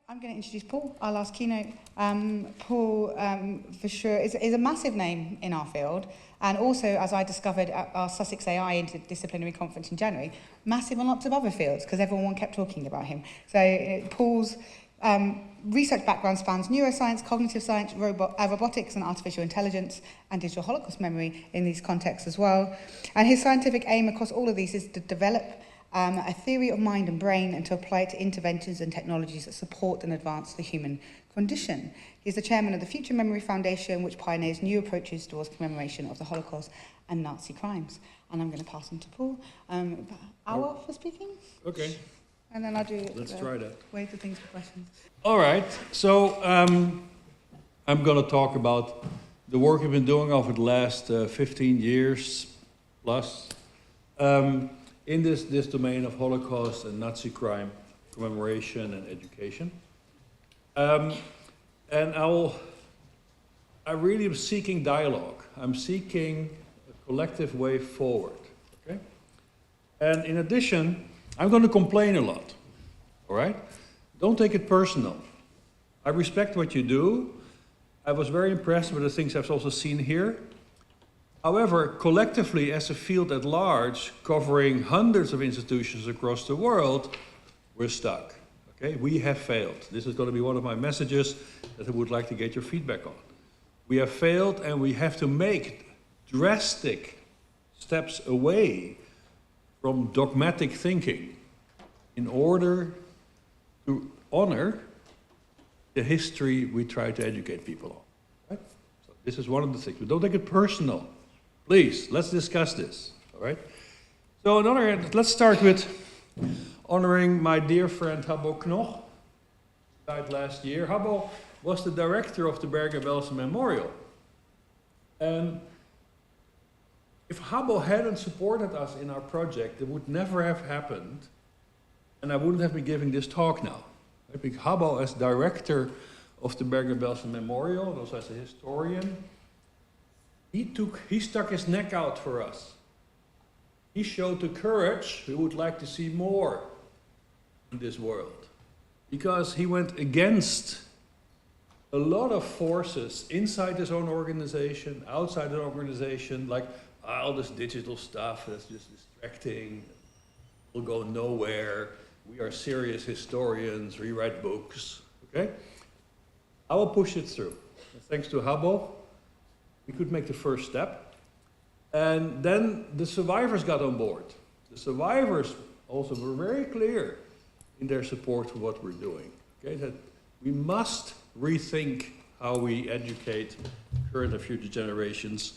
I'm going to introduce Paul, our last keynote. Paul, for sure, is a massive name in our field, and also, as I discovered at our Sussex AI Interdisciplinary Conference in January, massive in lots of other fields, because everyone kept talking about him. So Paul's research background spans neuroscience, cognitive science, robotics and artificial intelligence, and digital Holocaust memory in these contexts as well. And his scientific aim across all of these is to develop a theory of mind and brain and to apply it to interventions and technologies that support and advance the human condition. He's the chairman of the Future Memory Foundation, which pioneers new approaches towards commemoration of the Holocaust and Nazi crimes. And I'm going to pass on to Paul. Hour for speaking? Okay. And then I'll do Let's try that. wait for things for questions. All right. So I'm going to talk about the work we've been doing over the last 15 years plus. In this domain of Holocaust and Nazi crime, commemoration and education. And I really am seeking dialogue. I'm seeking a collective way forward, okay? And in addition, I'm going to complain a lot, all right? Don't take it personal. I respect what you do. I was very impressed with the things I've also seen here. However, collectively, as a field at large, covering hundreds of institutions across the world, we're stuck. Okay? We have failed. This is going to be one of my messages that I would like to get your feedback on. We have failed, and we have to make drastic steps away from dogmatic thinking in order to honor the history we try to educate people on. Right? So this is one of the things. But don't take it personal. Please, let's discuss this, all right? So on the other hand, let's start with honoring my dear friend Habbo Knoch, who died last year. Habbo was the director of the Bergen-Belsen Memorial. And if Habbo hadn't supported us in our project, it would never have happened, and I wouldn't have been giving this talk now. Right? Because Habbo, as director of the Bergen-Belsen Memorial, and also as a historian, he stuck his neck out for us. He showed the courage we would like to see more in this world. Because he went against a lot of forces inside his own organization, outside the organization, like all this digital stuff that's just distracting, will go nowhere. We are serious historians, we write books, okay? I will push it through. And thanks to Habbo, we could make the first step. And then the survivors got on board. The survivors also were very clear in their support for what we're doing. Okay, that we must rethink how we educate current and future generations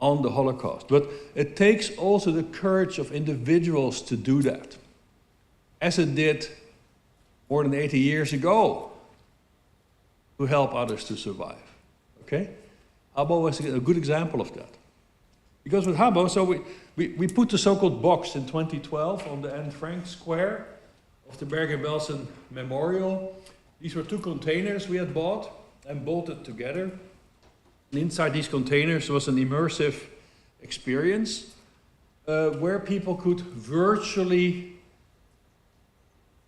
on the Holocaust. But it takes also the courage of individuals to do that, as it did more than 80 years ago, to help others to survive. Okay? Habbo was a good example of that. Because with Habbo, so we put the so-called box in 2012 on the Anne Frank Square of the Bergen-Belsen Memorial. These were 2 containers we had bought and bolted together. And inside these containers was an immersive experience where people could virtually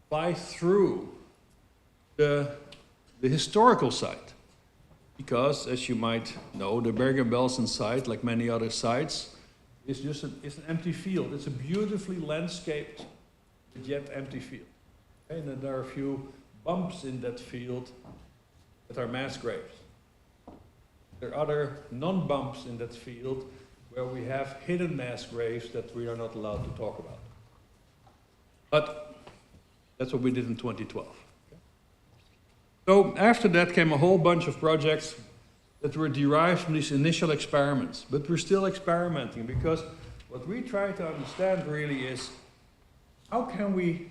fly through the historical site. Because, as you might know, the Bergen-Belsen site, like many other sites, is just it's an empty field. It's a beautifully landscaped, but yet empty field. Okay? And then there are a few bumps in that field that are mass graves. There are other non-bumps in that field where we have hidden mass graves that we are not allowed to talk about. But that's what we did in 2012. So after that came a whole bunch of projects that were derived from these initial experiments. But we're still experimenting, because what we try to understand really is, how can we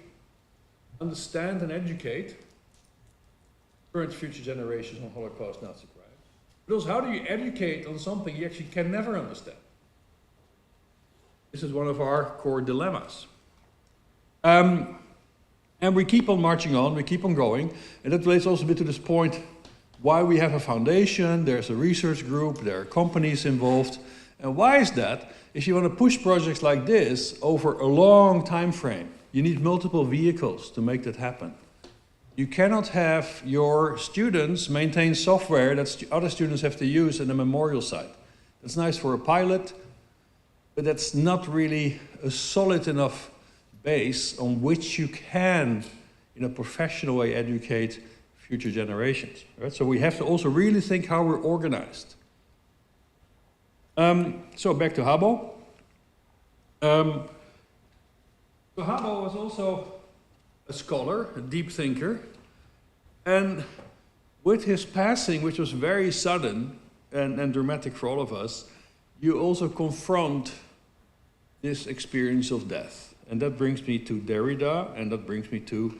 understand and educate current future generations on Holocaust, Nazi crimes? But also, how do you educate on something you actually can never understand? This is one of our core dilemmas. And we keep on marching on, we keep on going, and that relates also a bit to this point, why we have a foundation, there's a research group, there are companies involved. And why is that? If you want to push projects like this over a long time frame, you need multiple vehicles to make that happen. You cannot have your students maintain software that other students have to use in a memorial site. That's nice for a pilot, but that's not really a solid enough base on which you can, in a professional way, educate future generations. Right? So we have to also really think how we're organized. So back to Habbo. So Habbo was also a scholar, a deep thinker, and with his passing, which was very sudden and dramatic for all of us, you also confront this experience of death. And that brings me to Derrida, and that brings me to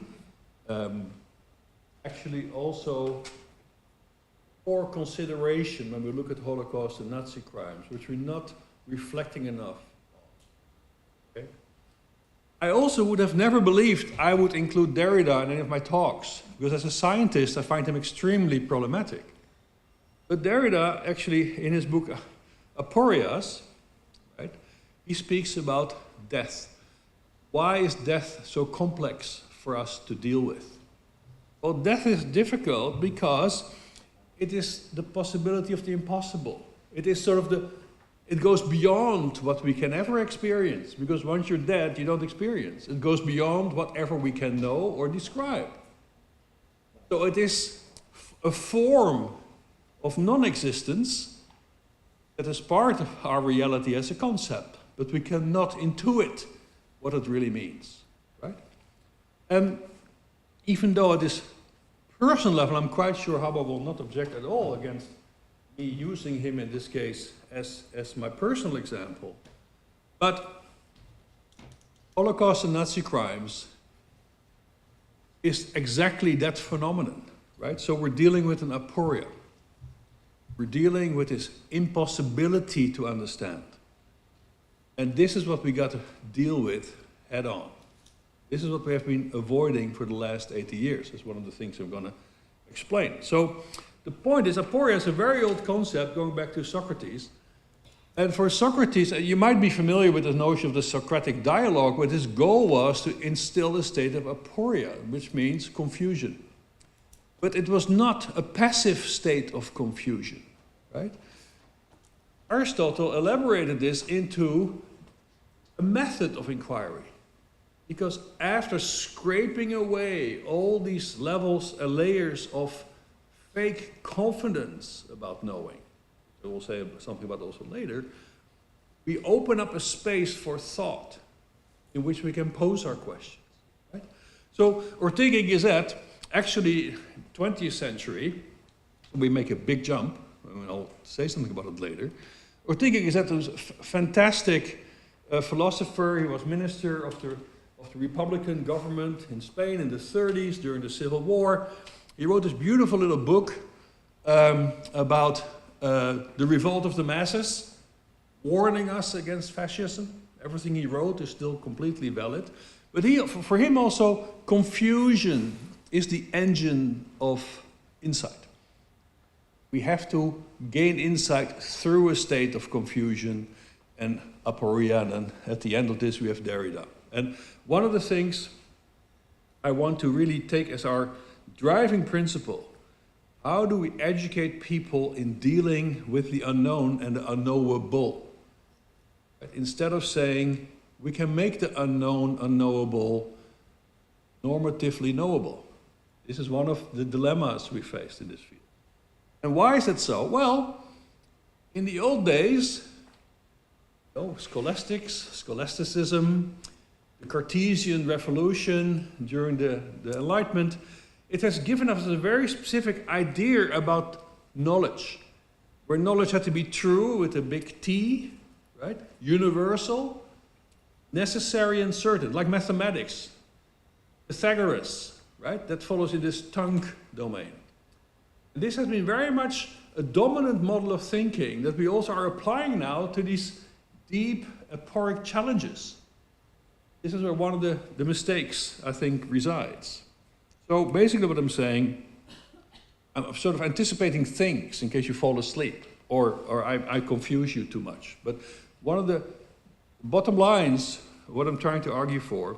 actually also for consideration when we look at Holocaust and Nazi crimes, which we're not reflecting enough. Okay? I also would have never believed I would include Derrida in any of my talks, because as a scientist, I find him extremely problematic. But Derrida, actually, in his book Aporias, right, he speaks about death. Why is death so complex for us to deal with? Well, death is difficult because it is the possibility of the impossible. It is sort of it goes beyond what we can ever experience, because once you're dead, you don't experience. It goes beyond whatever we can know or describe. So it is a form of non-existence that is part of our reality as a concept, but we cannot intuit what it really means, right? And even though at this personal level, I'm quite sure Habbo will not object at all against me using him in this case as my personal example. But Holocaust and Nazi crimes is exactly that phenomenon, right? So we're dealing with an aporia. We're dealing with this impossibility to understand. And this is what we got to deal with head on. This is what we have been avoiding for the last 80 years. That's one of the things I'm going to explain. So the point is, aporia is a very old concept going back to Socrates. And for Socrates, you might be familiar with the notion of the Socratic dialogue, where his goal was to instill a state of aporia, which means confusion. But it was not a passive state of confusion, right? Aristotle elaborated this into a method of inquiry. Because after scraping away all these levels and layers of fake confidence about knowing, we'll say something about also later, we open up a space for thought in which we can pose our questions. Right? So Ortega y Gasset, actually 20th century, we make a big jump, and I'll say something about it later. Ortega y Gasset was a fantastic philosopher. He was minister of the Republican government in Spain in the 30s during the Civil War. He wrote this beautiful little book about the revolt of the masses, warning us against fascism. Everything he wrote is still completely valid. But for him also, confusion is the engine of insight. We have to gain insight through a state of confusion and aporia, and at the end of this we have Derrida. And one of the things I want to really take as our driving principle, how do we educate people in dealing with the unknown and the unknowable? Instead of saying, we can make the unknown unknowable, normatively knowable. This is one of the dilemmas we faced in this field. And why is that so? Well, in the old days, scholasticism, the Cartesian revolution during the Enlightenment, it has given us a very specific idea about knowledge, where knowledge had to be true with a big T, right? Universal, necessary and certain, like mathematics. Pythagoras, right? That follows in this tongue domain. And this has been very much a dominant model of thinking that we also are applying now to these deep aporic challenges. This is where one of the mistakes, I think, resides. So basically what I'm saying, I'm sort of anticipating things in case you fall asleep or I confuse you too much. But one of the bottom lines, what I'm trying to argue for,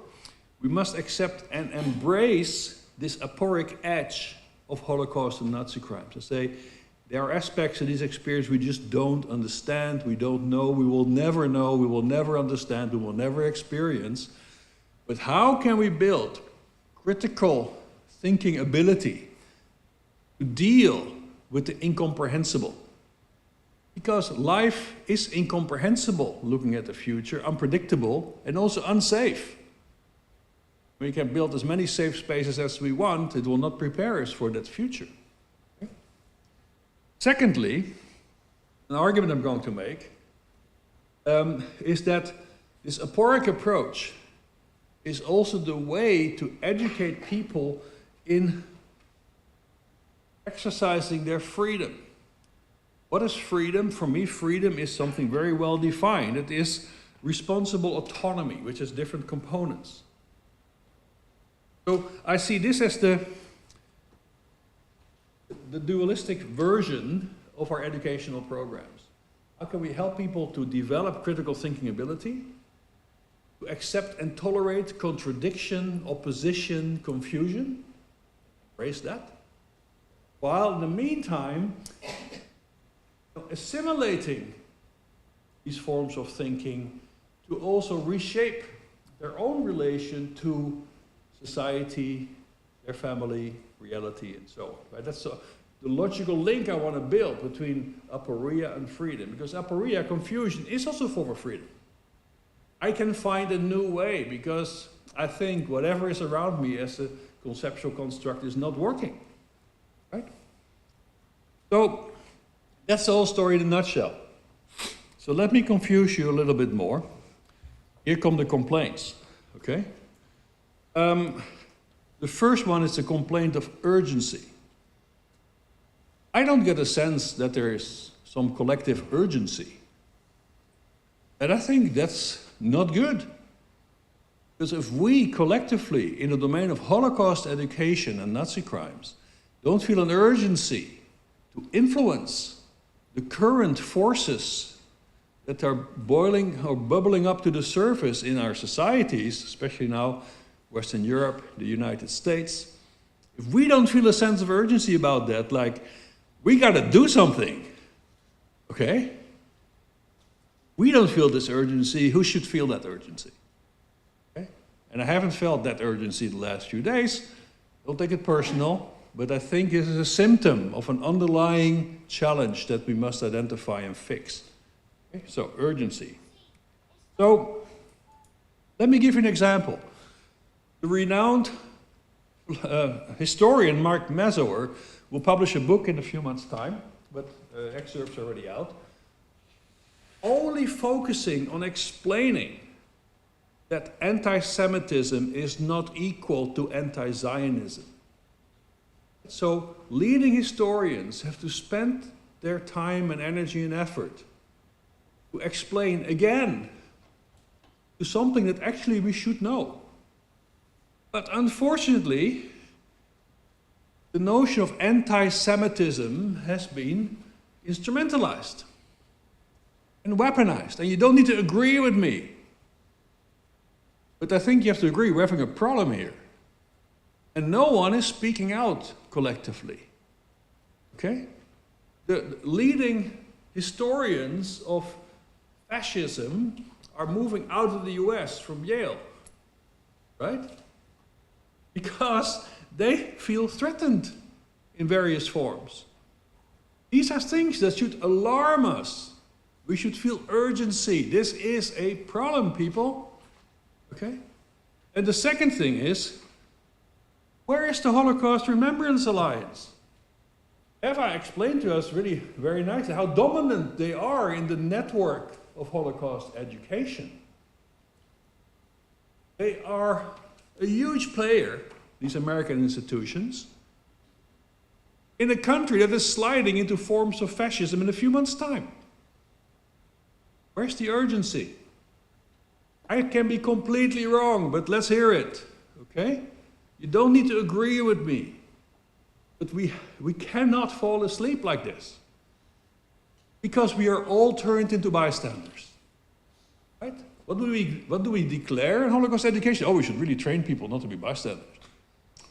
we must accept and embrace this aphoric edge of Holocaust and Nazi crimes. I say there are aspects of this experience we just don't understand, we don't know, we will never understand, we will never experience. But how can we build critical thinking ability to deal with the incomprehensible? Because life is incomprehensible looking at the future, unpredictable, and also unsafe. We can build as many safe spaces as we want, it will not prepare us for that future. Okay? Secondly, an argument I'm going to make is that this aphoric approach is also the way to educate people in exercising their freedom. What is freedom? For me, freedom is something very well defined. It is responsible autonomy, which has different components. So I see this as the dualistic version of our educational programs. How can we help people to develop critical thinking ability, to accept and tolerate contradiction, opposition, confusion, embrace that, while in the meantime assimilating these forms of thinking to also reshape their own relation to society, their family, reality, and so on. Right? That's the logical link I want to build between aporia and freedom, because aporia, confusion, is also a form of freedom. I can find a new way because I think whatever is around me as a conceptual construct is not working. Right? So that's the whole story in a nutshell. So let me confuse you a little bit more. Here come the complaints. Okay? The first one is the complaint of urgency. I don't get a sense that there is some collective urgency. And I think that's not good. Because if we collectively, in the domain of Holocaust education and Nazi crimes, don't feel an urgency to influence the current forces that are boiling or bubbling up to the surface in our societies, especially now Western Europe, the United States, if we don't feel a sense of urgency about that, like, we gotta do something, okay? We don't feel this urgency, who should feel that urgency? Okay? And I haven't felt that urgency the last few days, don't take it personal, but I think it is a symptom of an underlying challenge that we must identify and fix. Okay? So, urgency. So, let me give you an example. The renowned historian Mark Mezower will publish a book in a few months' time, but excerpts are already out, only focusing on explaining that anti-Semitism is not equal to anti-Zionism. So leading historians have to spend their time and energy and effort to explain again to something that actually we should know. But unfortunately, the notion of anti-Semitism has been instrumentalized and weaponized. And you don't need to agree with me. But I think you have to agree we're having a problem here. And no one is speaking out collectively. Okay? The leading historians of fascism are moving out of the US from Yale. Right? Because they feel threatened in various forms. These are things that should alarm us. We should feel urgency. This is a problem, people. Okay? And the second thing is, where is the Holocaust Remembrance Alliance? Eva explained to us really very nicely how dominant they are in the network of Holocaust education. They are a huge player, these American institutions, in a country that is sliding into forms of fascism in a few months' time. Where's the urgency? I can be completely wrong, but let's hear it, okay? You don't need to agree with me, but we cannot fall asleep like this, because we are all turned into bystanders, right? What do we declare in Holocaust education? Oh, we should really train people not to be bystanders.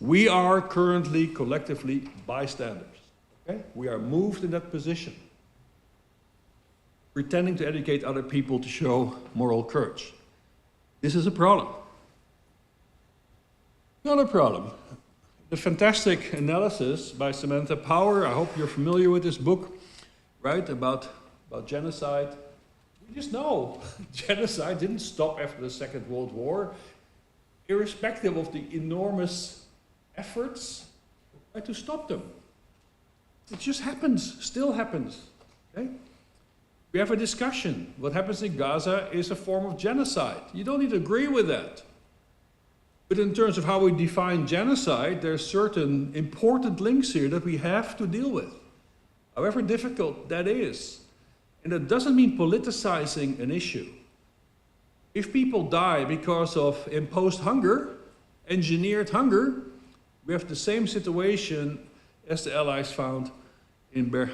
We are currently collectively bystanders. Okay? We are moved in that position, pretending to educate other people to show moral courage. This is a problem. Another problem. The fantastic analysis by Samantha Power, I hope you're familiar with this book, right, about genocide. We just know genocide didn't stop after the Second World War, irrespective of the enormous efforts to stop them. It just happens, still happens. Okay? We have a discussion. What happens in Gaza is a form of genocide. You don't need to agree with that. But in terms of how we define genocide, there are certain important links here that we have to deal with, however difficult that is. And that doesn't mean politicizing an issue. If people die because of imposed hunger, engineered hunger, we have the same situation as the Allies found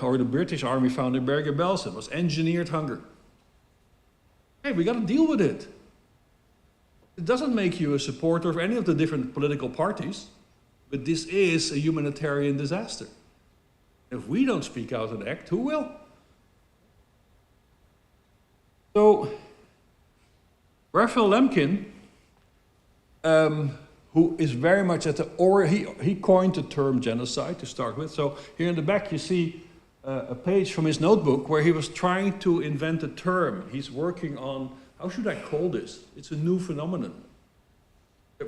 or the British Army found in Bergen-Belsen. It was engineered hunger. Hey, we got to deal with it. It doesn't make you a supporter of any of the different political parties, but this is a humanitarian disaster. If we don't speak out and act, who will? So, Raphael Lemkin, who is very much at the he coined the term genocide to start with. So here in the back you see a page from his notebook where he was trying to invent a term. He's working on, how should I call this? It's a new phenomenon.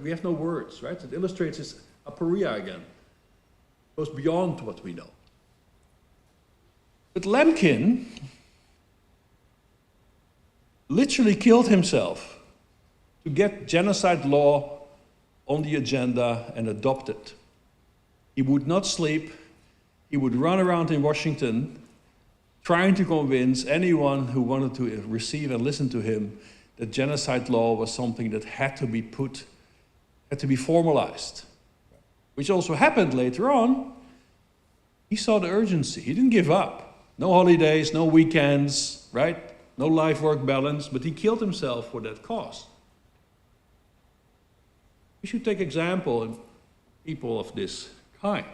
We have no words, right? It illustrates this aporia again. It goes beyond what we know. But Lemkin literally killed himself to get genocide law on the agenda and adopt it. He would not sleep. He would run around in Washington trying to convince anyone who wanted to receive and listen to him that genocide law was something that had to be formalized. Which also happened later on. He saw the urgency. He didn't give up. No holidays, no weekends, right? No life-work balance, but he killed himself for that cause. We should take example in people of this kind.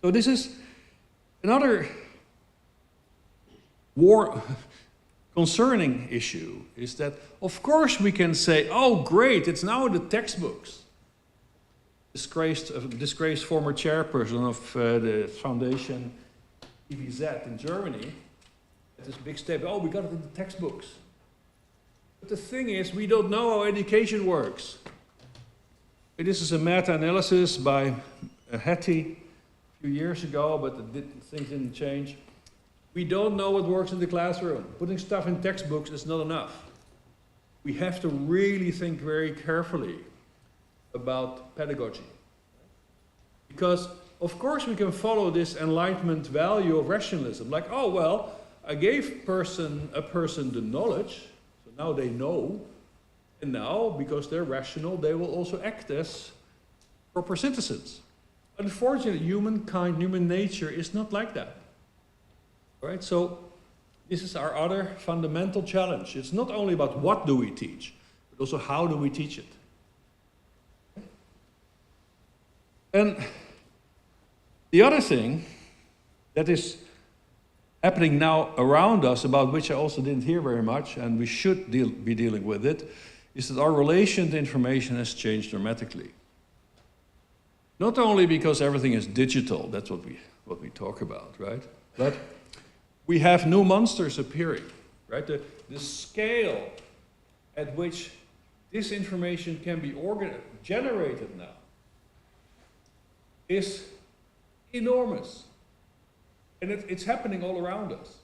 So this is another concerning issue, is that of course we can say, oh great, it's now in the textbooks. Disgraced former chairperson of the foundation EVZ in Germany, at this big step, oh we got it in the textbooks. But the thing is, we don't know how education works. This is a meta-analysis by Hattie a few years ago, but things didn't change. We don't know what works in the classroom. Putting stuff in textbooks is not enough. We have to really think very carefully about pedagogy. Because, of course, we can follow this Enlightenment value of rationalism. Like, oh, well, I gave a person the knowledge, so now they know. And now, because they're rational, they will also act as proper citizens. Unfortunately, humankind, human nature is not like that. All right, so this is our other fundamental challenge. It's not only about what do we teach, but also how do we teach it. And the other thing that is happening now around us, about which I also didn't hear very much, and we should be dealing with it, is that our relation to information has changed dramatically. Not only because everything is digital, that's what we talk about, right? But we have new monsters appearing, right? The scale at which this information can be generated now is enormous. And it's happening all around us.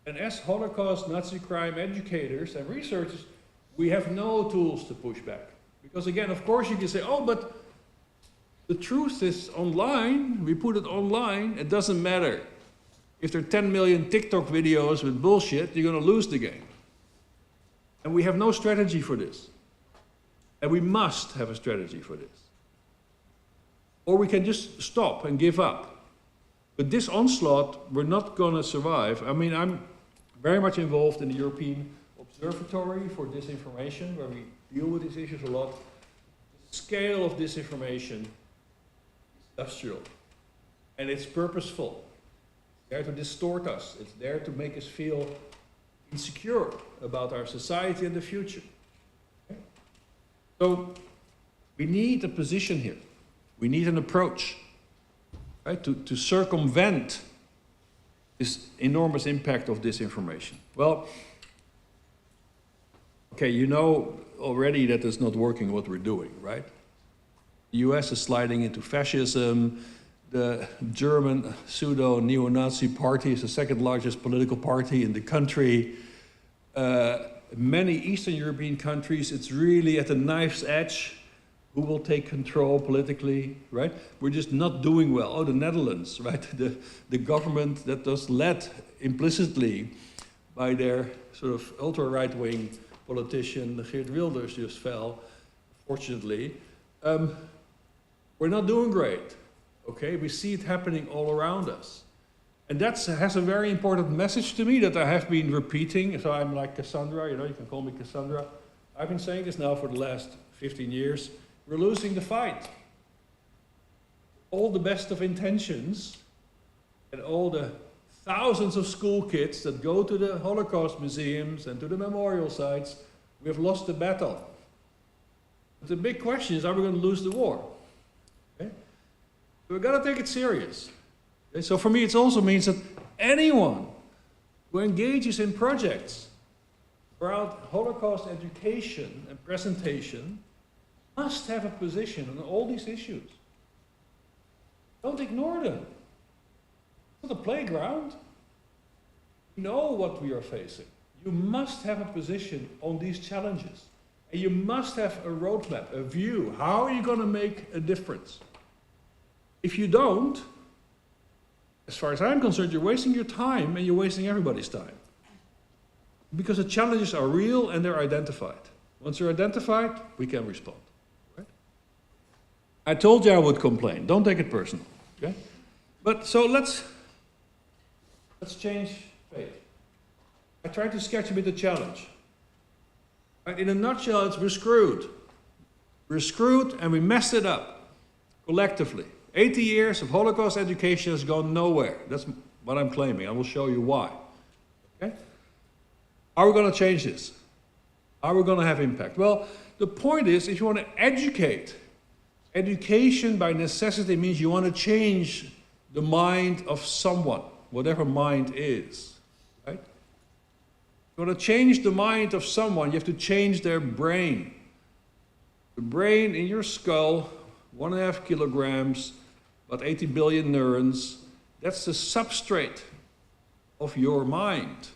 And as Holocaust, Nazi crime educators and researchers, we have no tools to push back. Because again, of course you can say, oh, but the truth is online, we put it online, it doesn't matter. If there are 10 million TikTok videos with bullshit, you're going to lose the game. And we have no strategy for this. And we must have a strategy for this. Or we can just stop and give up. But this onslaught, we're not going to survive. I mean, I'm very much involved in the European Observatory for Disinformation, where we deal with these issues a lot. The scale of this information is industrial, and it's purposeful. It's there to distort us. It's there to make us feel insecure about our society and the future. Okay? So we need a position here. We need an approach, right, to circumvent this enormous impact of this information. Well, okay, you know already that it's not working what we're doing, right? The US is sliding into fascism. The German pseudo-neo-Nazi party is the second largest political party in the country. Many Eastern European countries, it's really at the knife's edge. Who will take control politically, right? We're just not doing well. Oh, the Netherlands, right? The government that was led implicitly by their sort of ultra-right-wing politician, Geert Wilders, just fell, fortunately. We're not doing great, okay? We see it happening all around us. And that has a very important message to me that I have been repeating. So I'm like Cassandra, you know, you can call me Cassandra. I've been saying this now for the last 15 years. We're losing the fight. All the best of intentions and all the thousands of school kids that go to the Holocaust museums and to the memorial sites, we have lost the battle. But the big question is, are we going to lose the war? Okay? So we've got to take it serious. Okay? So for me, it also means that anyone who engages in projects around Holocaust education and presentation must have a position on all these issues. Don't ignore them. It's not a playground. You know what we are facing. You must have a position on these challenges. And you must have a roadmap, a view. How are you going to make a difference? If you don't, as far as I'm concerned, you're wasting your time and you're wasting everybody's time. Because the challenges are real and they're identified. Once they're identified, we can respond. I told you I would complain. Don't take it personal. Okay? But so let's change faith. I tried to sketch a bit the challenge. Right? In a nutshell, we're screwed. We're screwed and we messed it up collectively. 80 years of Holocaust education has gone nowhere. That's what I'm claiming. I will show you why. Okay? Are we going to change this? Are we going to have impact? Well, the point is, if you want to educate, education by necessity means you want to change the mind of someone, whatever mind is, right? You want to change the mind of someone, you have to change their brain. The brain in your skull, 1.5 kilograms, about 80 billion neurons, that's the substrate of your mind.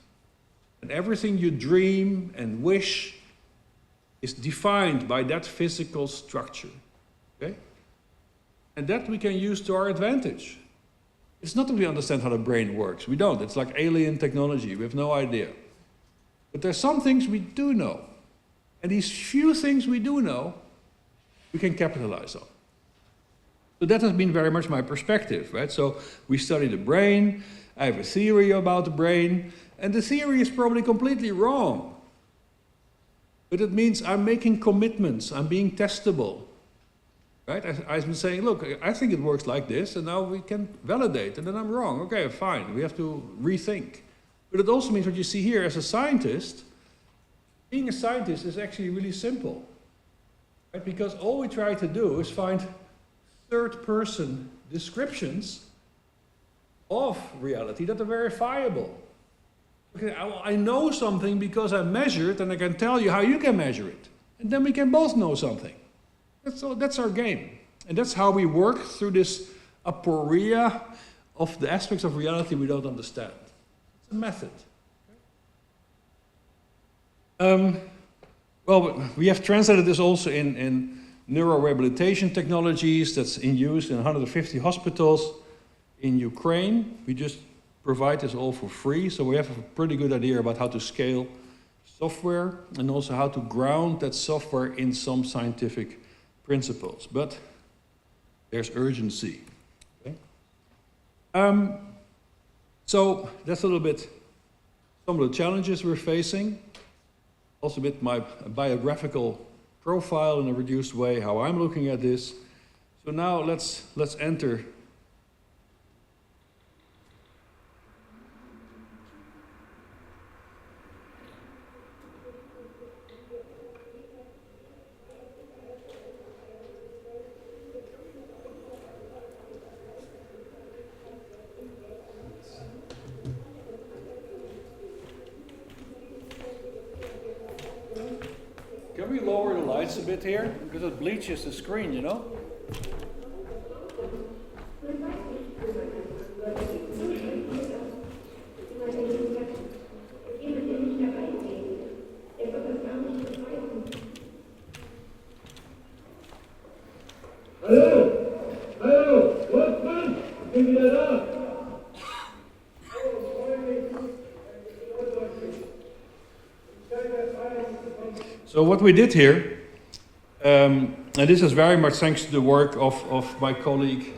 And everything you dream and wish is defined by that physical structure. Okay? And that we can use to our advantage. It's not that we understand how the brain works. We don't. It's like alien technology. We have no idea. But there's some things we do know. And these few things we do know, we can capitalize on. So that has been very much my perspective, right? So we study the brain. I have a theory about the brain. And the theory is probably completely wrong. But it means I'm making commitments. I'm being testable. Right? I've been saying, look, I think it works like this, and now we can validate, and then I'm wrong. Okay, fine, we have to rethink. But it also means what you see here as a scientist, being a scientist is actually really simple. Right? Because all we try to do is find third-person descriptions of reality that are verifiable. Okay, I know something because I measured, and I can tell you how you can measure it. And then we can both know something. That's our game. And that's how we work through this aporia of the aspects of reality we don't understand. It's a method. Well, we have translated this also in neurorehabilitation technologies that's in use in 150 hospitals in Ukraine. We just provide this all for free, so we have a pretty good idea about how to scale software and also how to ground that software in some scientific principles, but there's urgency. Okay? So that's a little bit some of the challenges we're facing. Also a bit my biographical profile in a reduced way how I'm looking at this. So now let's enter. Can we lower the lights a bit here? Because it bleaches the screen, you know? Hallo! Hallo! Wortmann! Ich bin wieder da! So what we did here, and this is very much thanks to the work of my colleague.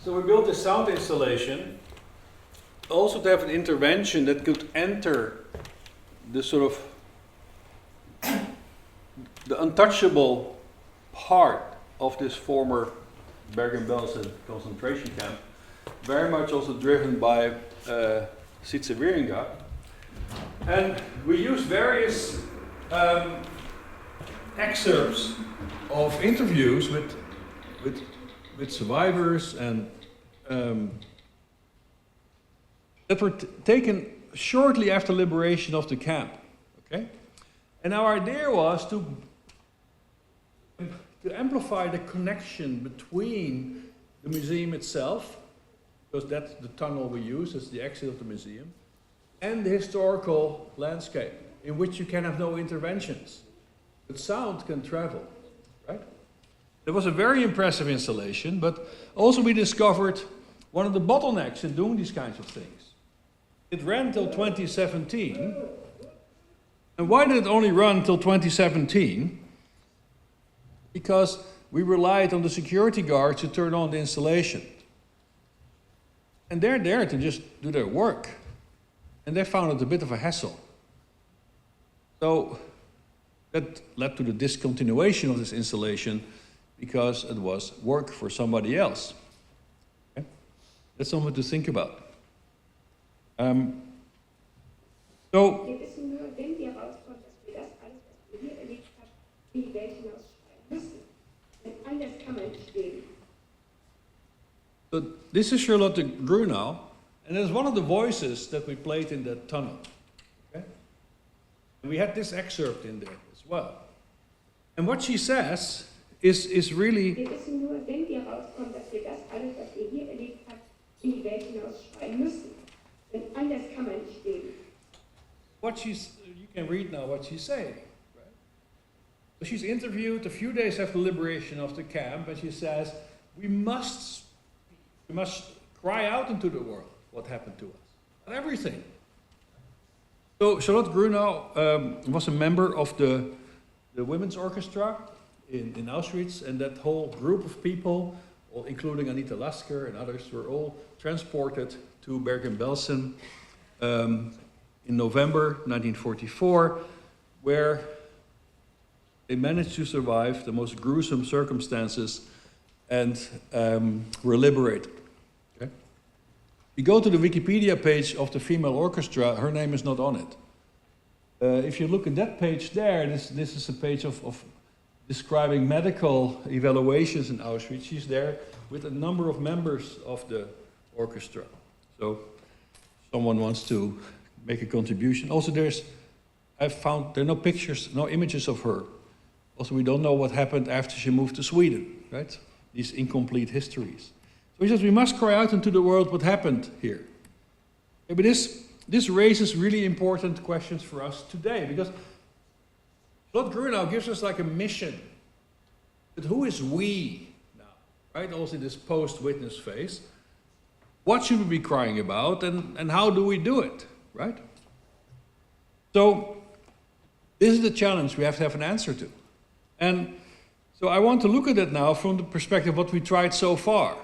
So we built a sound installation, also to have an intervention that could enter the sort of the untouchable part of this former Bergen-Belsen concentration camp, very much also driven by Sietse-Wieringa. And we used various excerpts of interviews with survivors and that were taken shortly after liberation of the camp. Okay, and our idea was to amplify the connection between the museum itself, because that's the tunnel we use as the exit of the museum, and the historical landscape, in which you can have no interventions, but sound can travel, right? It was a very impressive installation, but also we discovered one of the bottlenecks in doing these kinds of things. It ran till 2017. And why did it only run till 2017? Because we relied on the security guards to turn on the installation. And they're there to just do their work. And they found it a bit of a hassle. So that led to the discontinuation of this installation, because it was work for somebody else. Okay? That's something to think about. So, so this is Charlotte Grunau, and it's one of the voices that we played in that tunnel. Okay? And we had this excerpt in there as well. And what she says is really. What she's, you can read now what she's saying, right? So she's interviewed a few days after liberation of the camp, and she says, we must cry out into the world what happened to us, and everything. So Charlotte Grunau was a member of the women's orchestra in Auschwitz, and that whole group of people, including Anita Lasker and others, were all transported to Bergen-Belsen in November 1944, where they managed to survive the most gruesome circumstances and were liberated. Okay? You go to the Wikipedia page of the female orchestra, her name is not on it. If you look at that page there, this is a page of describing medical evaluations in Auschwitz. She's there with a number of members of the orchestra. So someone wants to make a contribution. Also I've found there are no pictures, no images of her. Also, we don't know what happened after she moved to Sweden, right? These incomplete histories. So he says we must cry out into the world what happened here. Okay, but this raises really important questions for us today, because Charlotte Grunau gives us like a mission. But who is we now, right? Also in this post-witness phase. what should we be crying about, and how do we do it, right? So this is the challenge we have to have an answer to. And so I want to look at it now from the perspective of what we tried so far,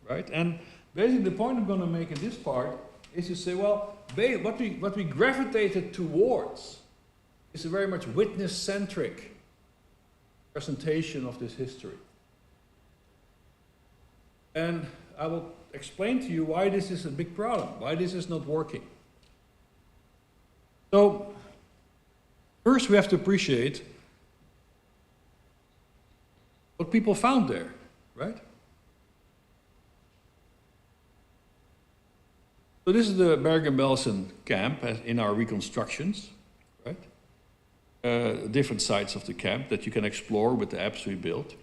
right? And basically the point I'm going to make in this part is to say, well, what we gravitated towards is a very much witness-centric presentation of this history. And I will explain to you why this is a big problem, why this is not working. So, first we have to appreciate what people found there, right? So this is the Bergen-Belsen camp in our reconstructions, right? Different sites of the camp that you can explore with the apps we built.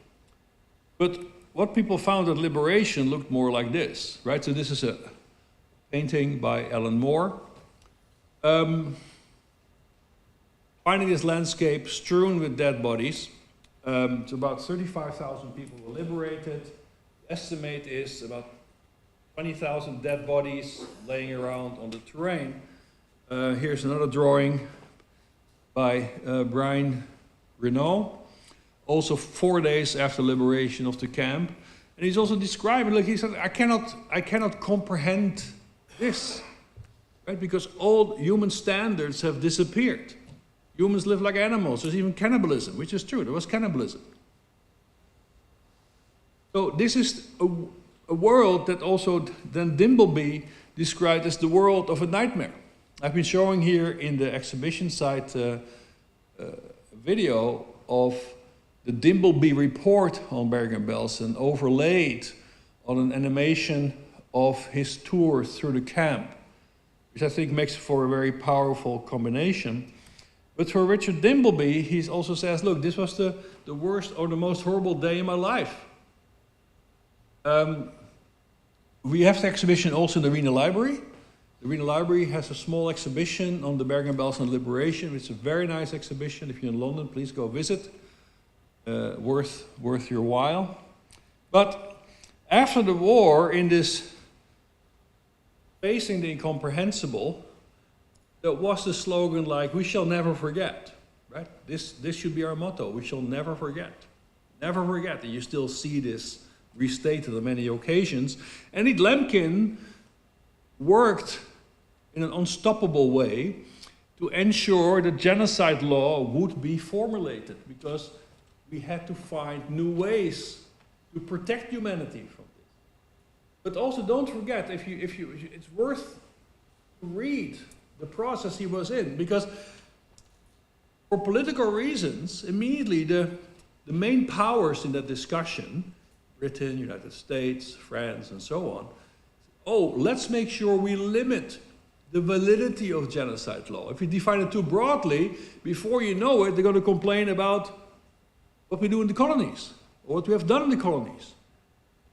But what people found at Liberation looked more like this, right? So this is a painting by Alan Moore. Finding this landscape strewn with dead bodies. So about 35,000 people were liberated. The estimate is about 20,000 dead bodies laying around on the terrain. Here's another drawing by Brian Renaud, also 4 days after liberation of the camp. And he's also describing, like he said, I cannot comprehend this, right? Because all human standards have disappeared. Humans live like animals. There's even cannibalism, which is true. There was cannibalism. So this is a world that also then Dimbleby described as the world of a nightmare. I've been showing here in the exhibition site video of the Dimbleby report on Bergen-Belsen overlaid on an animation of his tour through the camp, which I think makes for a very powerful combination. But for Richard Dimbleby, he also says, look, this was the worst or the most horrible day in my life. We have the exhibition also in the Arena Library. The Arena Library has a small exhibition on the Bergen-Belsen liberation. It's a very nice exhibition. If you're in London, please go visit. Worth your while. But after the war, in this facing the incomprehensible, there was the slogan like, we shall never forget, right? This should be our motto, we shall never forget. Never forget, and you still see this restated on many occasions. And Ed Lemkin worked in an unstoppable way to ensure that genocide law would be formulated, because we had to find new ways to protect humanity from this. But also don't forget, it's worth to read the process he was in, because for political reasons, immediately the main powers in that discussion, Britain, United States, France, and so on, oh, let's make sure we limit the validity of genocide law. If we define it too broadly, before you know it, they're going to complain about what we do in the colonies, or what we have done in the colonies.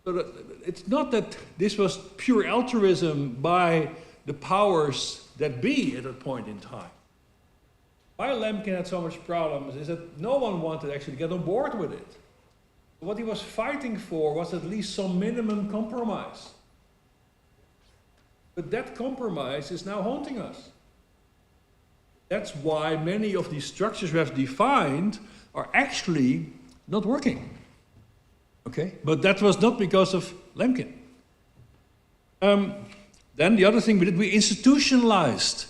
So it's not that this was pure altruism by the powers that be at that point in time. Why Lemkin had so much problems is that no one wanted actually to get on board with it. What he was fighting for was at least some minimum compromise. But that compromise is now haunting us. That's why many of these structures we have defined are actually not working. Okay? But that was not because of Lemkin. Then the other thing we did, we institutionalized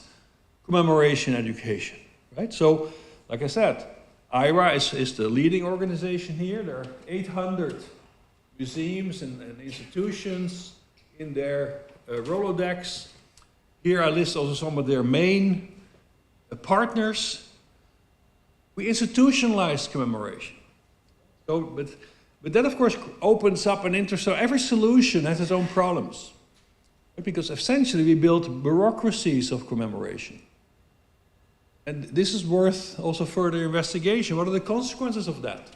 commemoration education, right? So, like I said, IRA is the leading organization here. There are 800 museums and institutions in their Rolodex. Here I list also some of their main partners. We institutionalized commemoration. So, but that of course opens up an interest. So every solution has its own problems. Because essentially we built bureaucracies of commemoration. And this is worth also further investigation. What are the consequences of that?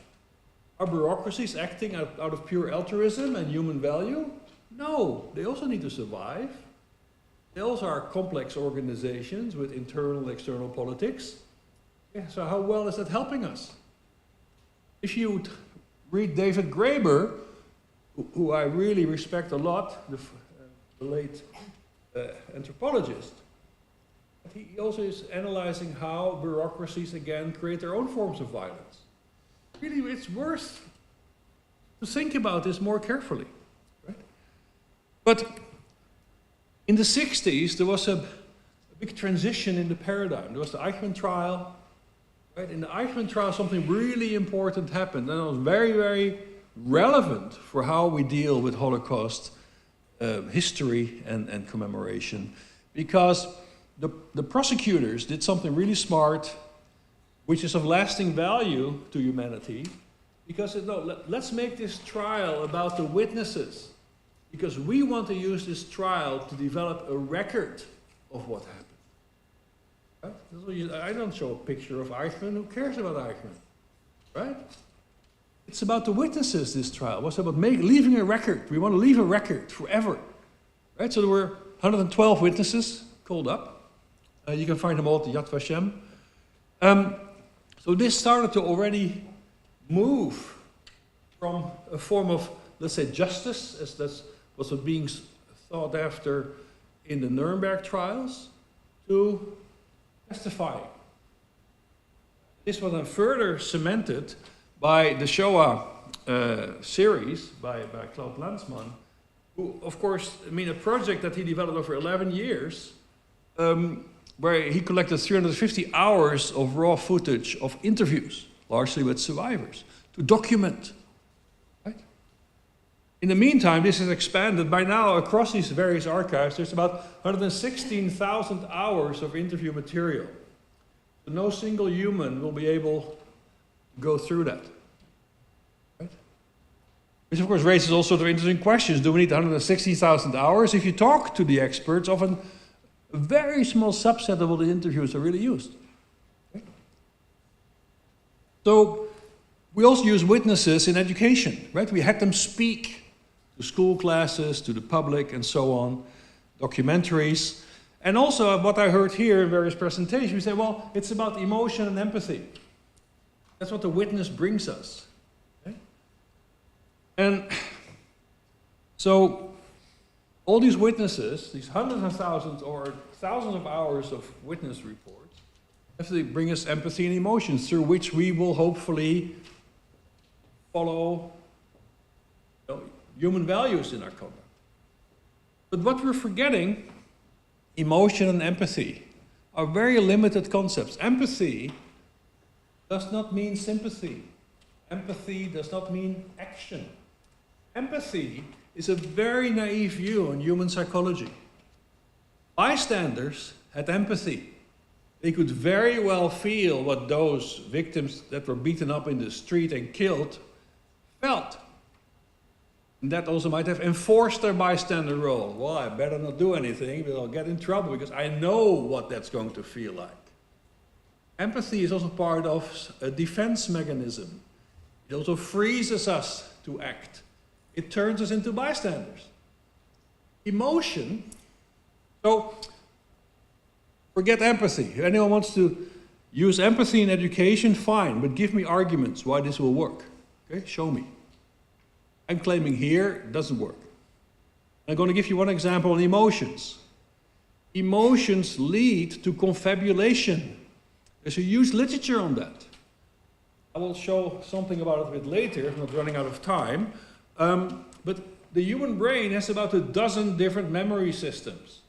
Are bureaucracies acting out of pure altruism and human value? No, they also need to survive. They also are complex organizations with internal and external politics. Yeah, so how well is that helping us? If you read David Graeber, who I really respect a lot, the the late anthropologist. He also is analyzing how bureaucracies, again, create their own forms of violence. Really, it's worth to think about this more carefully. Right? But in the 60s, there was a big transition in the paradigm. There was the Eichmann trial. Right? In the Eichmann trial, something really important happened, and it was very, very relevant for how we deal with Holocaust history and commemoration, because the prosecutors did something really smart, which is of lasting value to humanity, because let's make this trial about the witnesses, because we want to use this trial to develop a record of what happened. Right? I don't show a picture of Eichmann. Who cares about Eichmann? Right? It's about the witnesses, this trial. It's about leaving a record. We want to leave a record forever. Right? So there were 112 witnesses called up. You can find them all at the Yad Vashem. So this started to already move from a form of, let's say, justice, as that was being thought after in the Nuremberg trials, to testifying. This was then further cemented by the Shoah series by Claude Lanzmann, who, of course, a project that he developed over 11 years, where he collected 350 hours of raw footage of interviews, largely with survivors, to document. Right? In the meantime, this is expanded. By now, across these various archives, there's about 116,000 hours of interview material. So no single human will be able to go through that. Right? Which, of course, raises all sorts of interesting questions. Do we need 160,000 hours? If you talk to the experts, often a very small subset of all the interviews are really used. Okay? So we also use witnesses in education, right? We had them speak to school classes, to the public, and so on, documentaries. And also what I heard here in various presentations, we say, well, it's about emotion and empathy. That's what the witness brings us. Okay? And so all these witnesses, these hundreds of thousands or thousands of hours of witness reports, have to bring us empathy and emotions through which we will hopefully follow human values in our conduct. But what we're forgetting, emotion and empathy, are very limited concepts. Empathy does not mean sympathy. Empathy does not mean action. Empathy is a very naive view on human psychology. Bystanders had empathy. They could very well feel what those victims that were beaten up in the street and killed felt. And that also might have enforced their bystander role. Well, I better not do anything, but I'll get in trouble because I know what that's going to feel like. Empathy is also part of a defense mechanism. It also freezes us to act. It turns us into bystanders. Emotion, so forget empathy. If anyone wants to use empathy in education, fine, but give me arguments why this will work. Okay, show me. I'm claiming here it doesn't work. I'm going to give you one example on emotions. Emotions lead to confabulation. There's a huge literature on that. I will show something about it a bit later, I'm not running out of time. But the human brain has about a dozen different memory systems.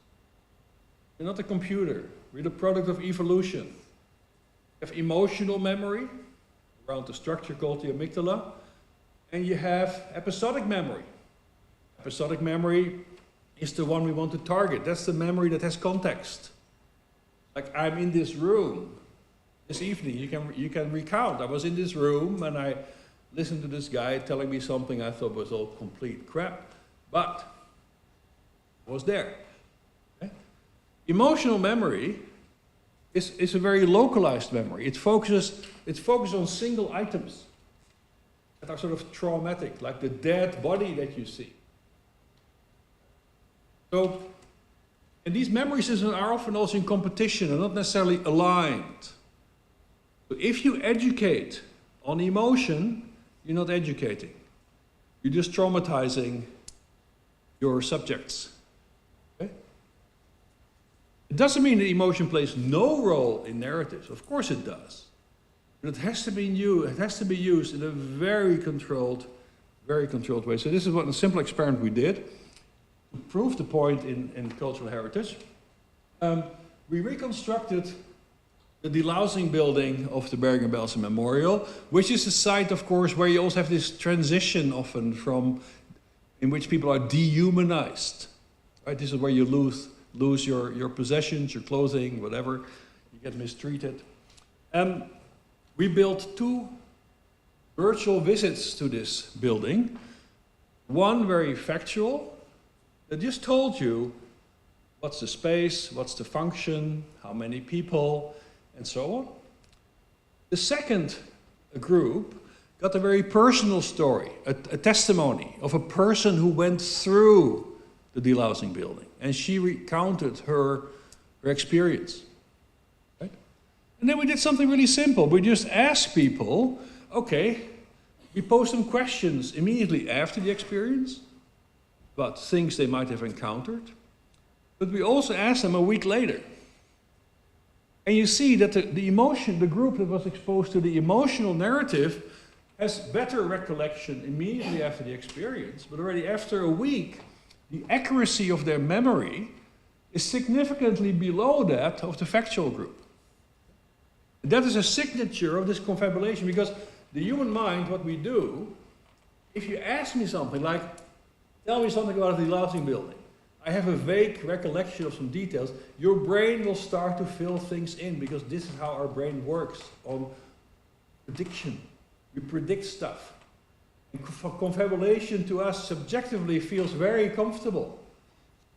We're not a computer. We're the product of evolution. You have emotional memory, around the structure called the amygdala, and you have episodic memory. Episodic memory is the one we want to target. That's the memory that has context. Like, I'm in this room this evening. You can recount. I was in this room and I listened to this guy telling me something I thought was all complete crap, but I was there. Okay? Emotional memory is a very localized memory. It focuses on single items that are sort of traumatic, like the dead body that you see. So, and these memory systems are often also in competition and not necessarily aligned. So if you educate on emotion, you're not educating. You're just traumatizing your subjects. It doesn't mean that emotion plays no role in narratives. Of course it does. But it has to be used in a very controlled way. So this is what a simple experiment we did to prove the point in cultural heritage. We reconstructed the delousing building of the Bergen-Belsen Memorial, which is a site, of course, where you also have this transition often from in which people are dehumanized. Right? This is where you lose your possessions, your clothing, whatever. You get mistreated. We built 2 virtual visits to this building. One very factual, that just told you what's the space, what's the function, how many people, and so on. The second group got a very personal story, a testimony of a person who went through the delousing building, and she recounted her experience. Right? And then we did something really simple. We just asked people, okay, we posed them questions immediately after the experience about things they might have encountered, but we also asked them a week later. And you see that the group that was exposed to the emotional narrative has better recollection immediately after the experience, but already after a week, the accuracy of their memory is significantly below that of the factual group. That is a signature of this confabulation, because the human mind, what we do, if you ask me something like, tell me something about the delousing building, I have a vague recollection of some details, your brain will start to fill things in, because this is how our brain works on prediction. We predict stuff. And confabulation to us subjectively feels very comfortable.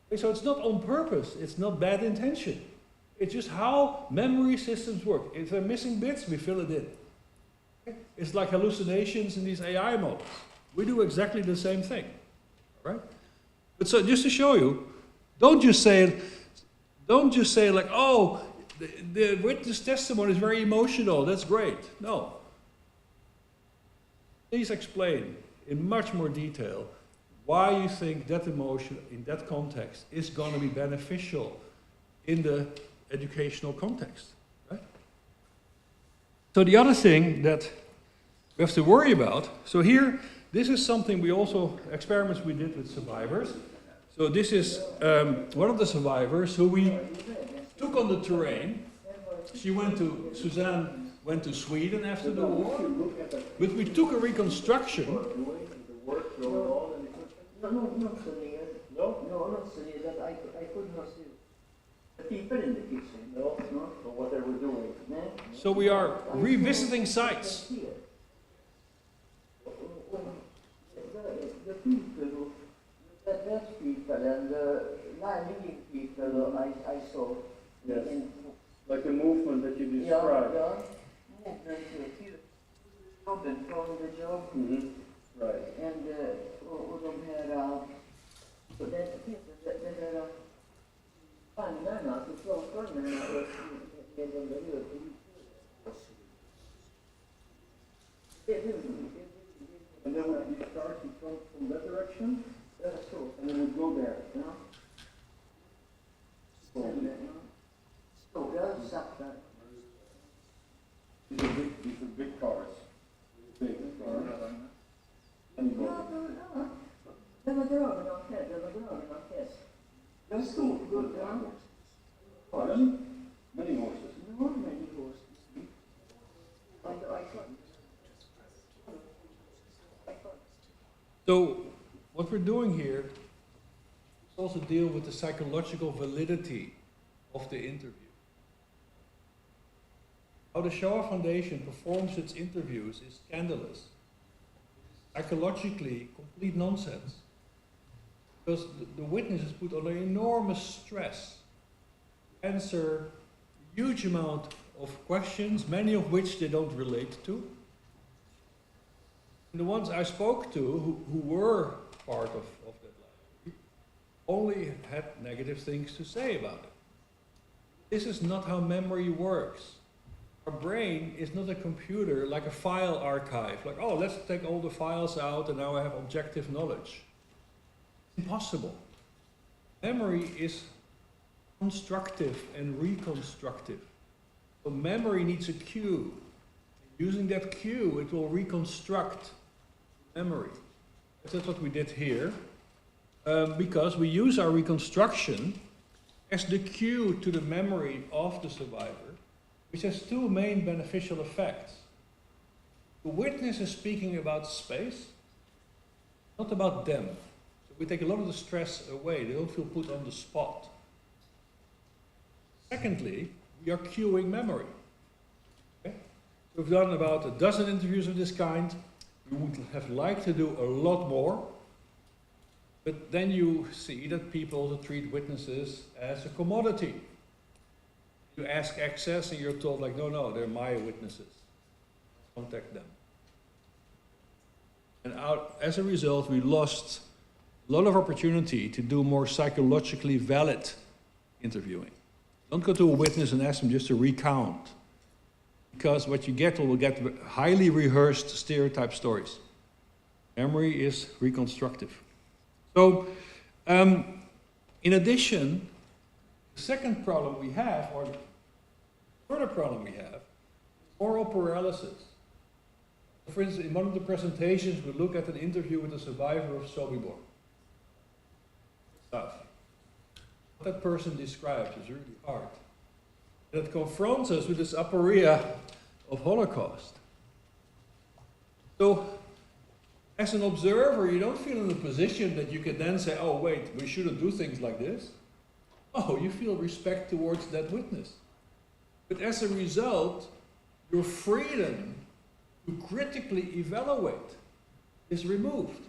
Okay, so it's not on purpose, it's not bad intention. It's just how memory systems work. If there are missing bits, we fill it in. Okay? It's like hallucinations in these AI models. We do exactly the same thing. Right? But so just to show you, don't just say like, oh, the witness testimony is very emotional, that's great. No. Please explain in much more detail why you think that emotion in that context is going to be beneficial in the educational context. Right? So the other thing that we have to worry about, so here, this is something we also, experiments we did with survivors. So this is one of the survivors who we took on the terrain. Suzanne went to Sweden after the war, but we took a reconstruction. No, not so near. No, not so near that I could not see the people in the kitchen. No, for what they were doing. So we are revisiting sites. The people, that people and the living people I saw. Yes. Like the movement that you described. Yeah. Movement till job and from the job. Mm-hmm. Right. And och de här, så det finns det här vagnarna, socialvagnarna med de där And then would you start to come from that direction? That's so. And then we'd go there. Ja. Stora sakta. These are big cars. Big cars. Den var dragen av häst. Jag stod gubben. Pardon? Many horses. No, many horses. So what we're doing here is also deal with the psychological validity of the interview. How the Shoah Foundation performs its interviews is scandalous. Psychologically, complete nonsense. Because the witness is put under enormous stress to answer a huge amount of questions, many of which they don't relate to. And the ones I spoke to who were part of that life only had negative things to say about it. This is not how memory works. Our brain is not a computer like a file archive, like, oh, let's take all the files out and now I have objective knowledge. It's impossible. Memory is constructive and reconstructive. So memory needs a cue. Using that cue, it will reconstruct memory. That's what we did here, because we use our reconstruction as the cue to the memory of the survivor, which has two main beneficial effects. The witness is speaking about space, not about them. So we take a lot of the stress away. They don't feel put on the spot. Secondly, we are cueing memory. Okay? So we've done about a dozen interviews of this kind. We would have liked to do a lot more, but then you see that people treat witnesses as a commodity. You ask access and you're told like, no, no, they're my witnesses. Contact them. And as a result, we lost a lot of opportunity to do more psychologically valid interviewing. Don't go to a witness and ask them just to recount, because what you get will get highly rehearsed stereotype stories. Memory is reconstructive. So, in addition, the second problem we have, or the further problem we have, is oral paralysis. For instance, in one of the presentations, we look at an interview with a survivor of Sobibor. Stuff. What that person describes is really hard. And it confronts us with this aporia of Holocaust. So, as an observer, you don't feel in a position that you can then say, oh wait, we shouldn't do things like this. Oh, you feel respect towards that witness. But as a result, your freedom to critically evaluate is removed.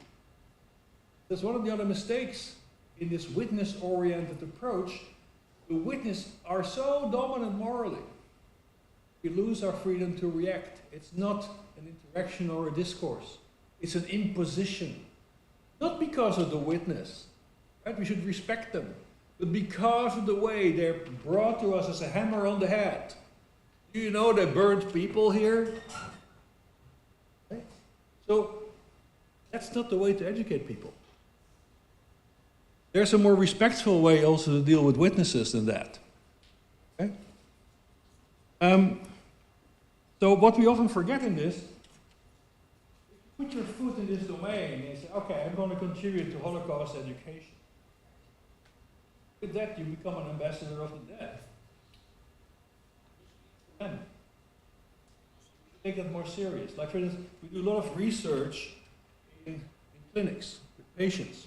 That's one of the other mistakes in this witness-oriented approach. The witnesses are so dominant morally. We lose our freedom to react. It's not an interaction or a discourse. It's an imposition. Not because of the witness, right? We should respect them, but because of the way they're brought to us as a hammer on the head. Do you know they burned people here? Okay? So that's not the way to educate people. There's a more respectful way also to deal with witnesses than that. Okay? So what we often forget in this, put your foot in this domain and say, okay, I'm going to contribute to Holocaust education. With that, you become an ambassador of the dead. And take that more serious. Like for instance, we do a lot of research in clinics with patients.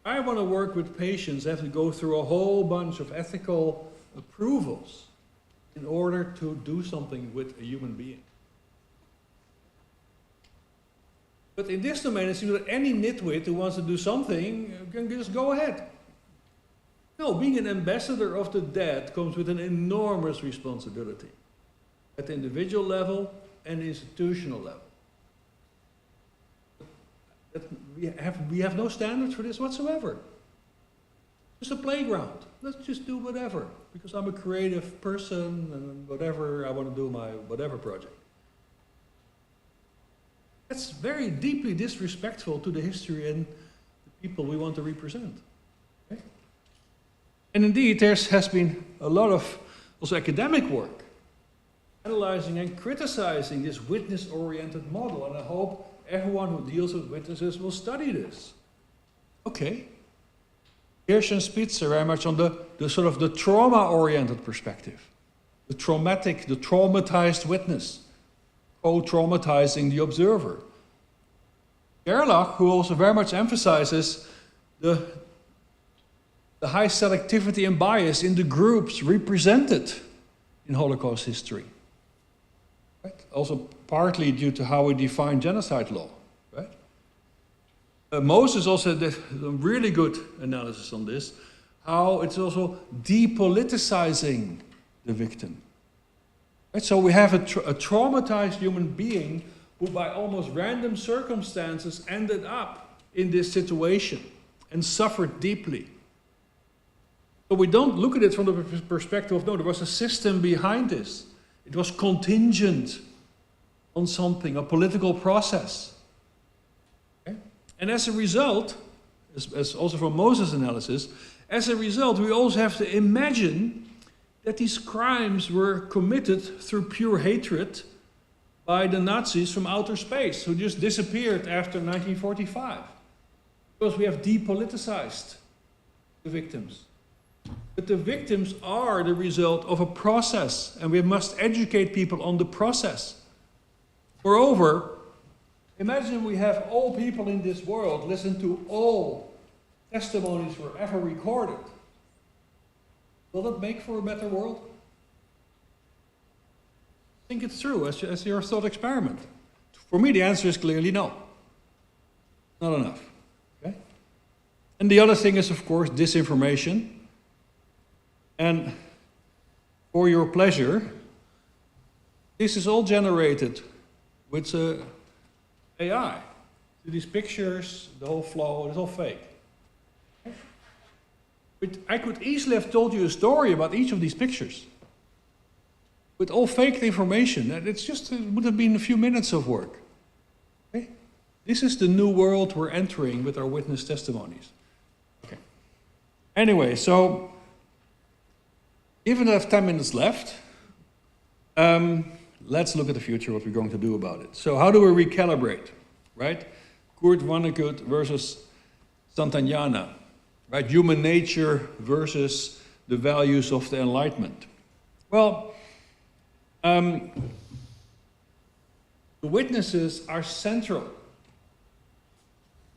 I want to work with patients that have to go through a whole bunch of ethical approvals in order to do something with a human being. But in this domain, it seems that any nitwit who wants to do something can just go ahead. No, being an ambassador of the dead comes with an enormous responsibility at the individual level and institutional level. We have no standards for this whatsoever. Just a playground. Let's just do whatever, because I'm a creative person and whatever, I want to do my whatever project. That's very deeply disrespectful to the history and the people we want to represent. Okay? And indeed, there has been a lot of also academic work analyzing and criticizing this witness-oriented model, and I hope everyone who deals with witnesses will study this. Okay. Hirsch and Spitzer very much on the sort of the trauma-oriented perspective. The traumatic, the traumatized witness, co-traumatizing the observer. Gerlach, who also very much emphasizes the high selectivity and bias in the groups represented in Holocaust history. Right? Also partly due to how we define genocide law. Right? Moses also did a really good analysis on this, how it's also depoliticizing the victim. Right? So we have a traumatized human being who by almost random circumstances ended up in this situation and suffered deeply. So we don't look at it from the perspective of, no, there was a system behind this. It was contingent on something, a political process. Okay? And as a result, as also from Moses' analysis, as a result, we also have to imagine that these crimes were committed through pure hatred by the Nazis from outer space, who just disappeared after 1945. Because we have depoliticized the victims. But the victims are the result of a process, and we must educate people on the process. Moreover, imagine we have all people in this world listen to all testimonies were ever recorded. Will that make for a better world? Think it through as your thought experiment. For me, the answer is clearly no. Not enough. Okay? And the other thing is, of course, disinformation. And for your pleasure, this is all generated with AI. These pictures, the whole flow, it's all fake. But I could easily have told you a story about each of these pictures. With all faked information, and it would have been a few minutes of work. Okay? This is the new world we're entering with our witness testimonies. Okay. Anyway, so even though I have 10 minutes left, let's look at the future, what we're going to do about it. So how do we recalibrate, right? Kurt Vonnegut versus Santayana, right? Human nature versus the values of the Enlightenment. Well, the witnesses are central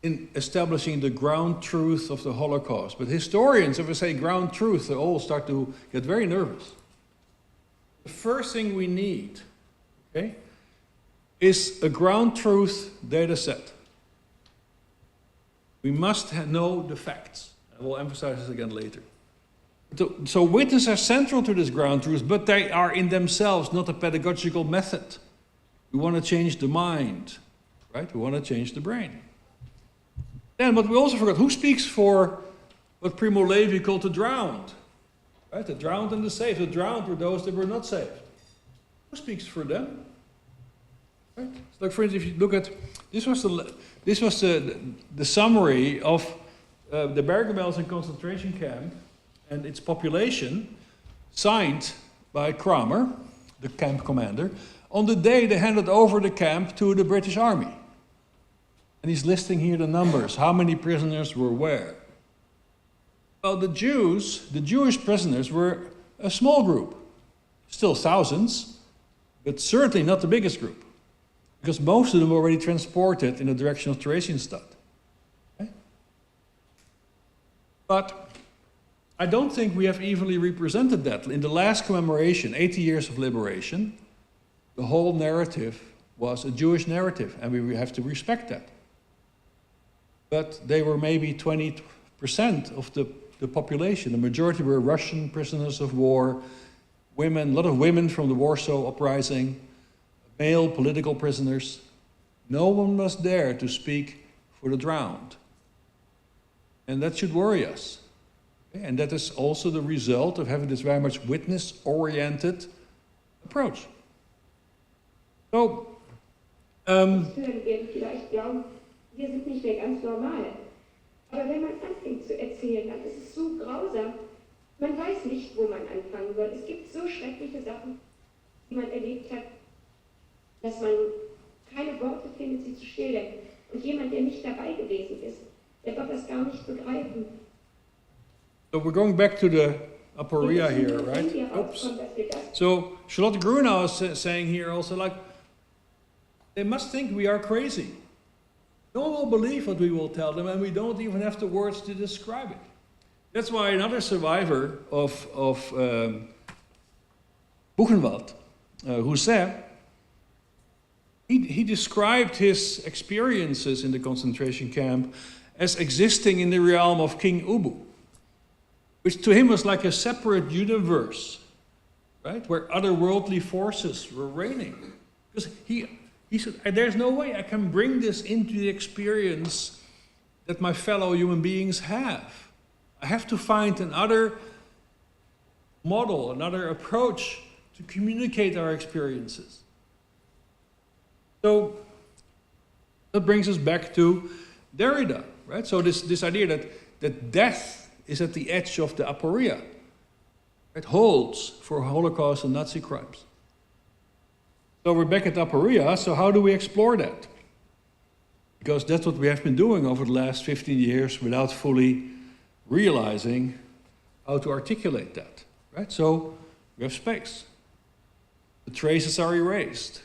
in establishing the ground truth of the Holocaust. But historians, if I say ground truth, they all start to get very nervous. The first thing we need, okay, is a ground truth data set. We must know the facts. I will emphasize this again later. So witnesses are central to this ground truth, but they are in themselves not a pedagogical method. We want to change the mind, right? We want to change the brain. Then, what we also forgot, who speaks for what Primo Levi called the drowned? Right? The drowned and the saved. The drowned were those that were not saved. Who speaks for them? Right? So like, for instance, if you look at, this was the summary of the Bergen-Belsen concentration camp and its population, signed by Kramer, the camp commander, on the day they handed over the camp to the British Army. And he's listing here the numbers, how many prisoners were where. Well, the Jewish prisoners were a small group, still thousands, but certainly not the biggest group, because most of them were already transported in the direction of Theresienstadt. Okay? But I don't think we have evenly represented that. In the last commemoration, 80 years of liberation, the whole narrative was a Jewish narrative, and we have to respect that. But they were maybe 20% of the population. The majority were Russian prisoners of war, women, a lot of women from the Warsaw Uprising, male political prisoners. No one was there to speak for the drowned. And that should worry us. Okay? And that is also the result of having this very much witness-oriented approach. So, wir sind nicht mehr ganz normal. Aber wenn man anfängt zu erzählen, dann ist es so grausam. Man weiß nicht, wo man anfangen soll. Es gibt so schreckliche Sachen, die man erlebt hat, dass man keine Worte findet, sie zu schildern. Und jemand, der nicht dabei gewesen ist, der wird das gar nicht begreifen. So we're going back to the aporia here, right? Oops. So Charlotte Grunau is saying here also, like, they must think we are crazy. No one will believe what we will tell them, and we don't even have the words to describe it. That's why another survivor of Buchenwald, Rousset, he described his experiences in the concentration camp as existing in the realm of King Ubu, which to him was like a separate universe, right, where otherworldly forces were reigning. Because he said, there's no way I can bring this into the experience that my fellow human beings have. I have to find another model, another approach to communicate our experiences. So that brings us back to Derrida, right? So this idea that death is at the edge of the aporia. It holds for Holocaust and Nazi crimes. So we're back at aporia, so how do we explore that? Because that's what we have been doing over the last 15 years without fully realizing how to articulate that, right? So we have space. The traces are erased.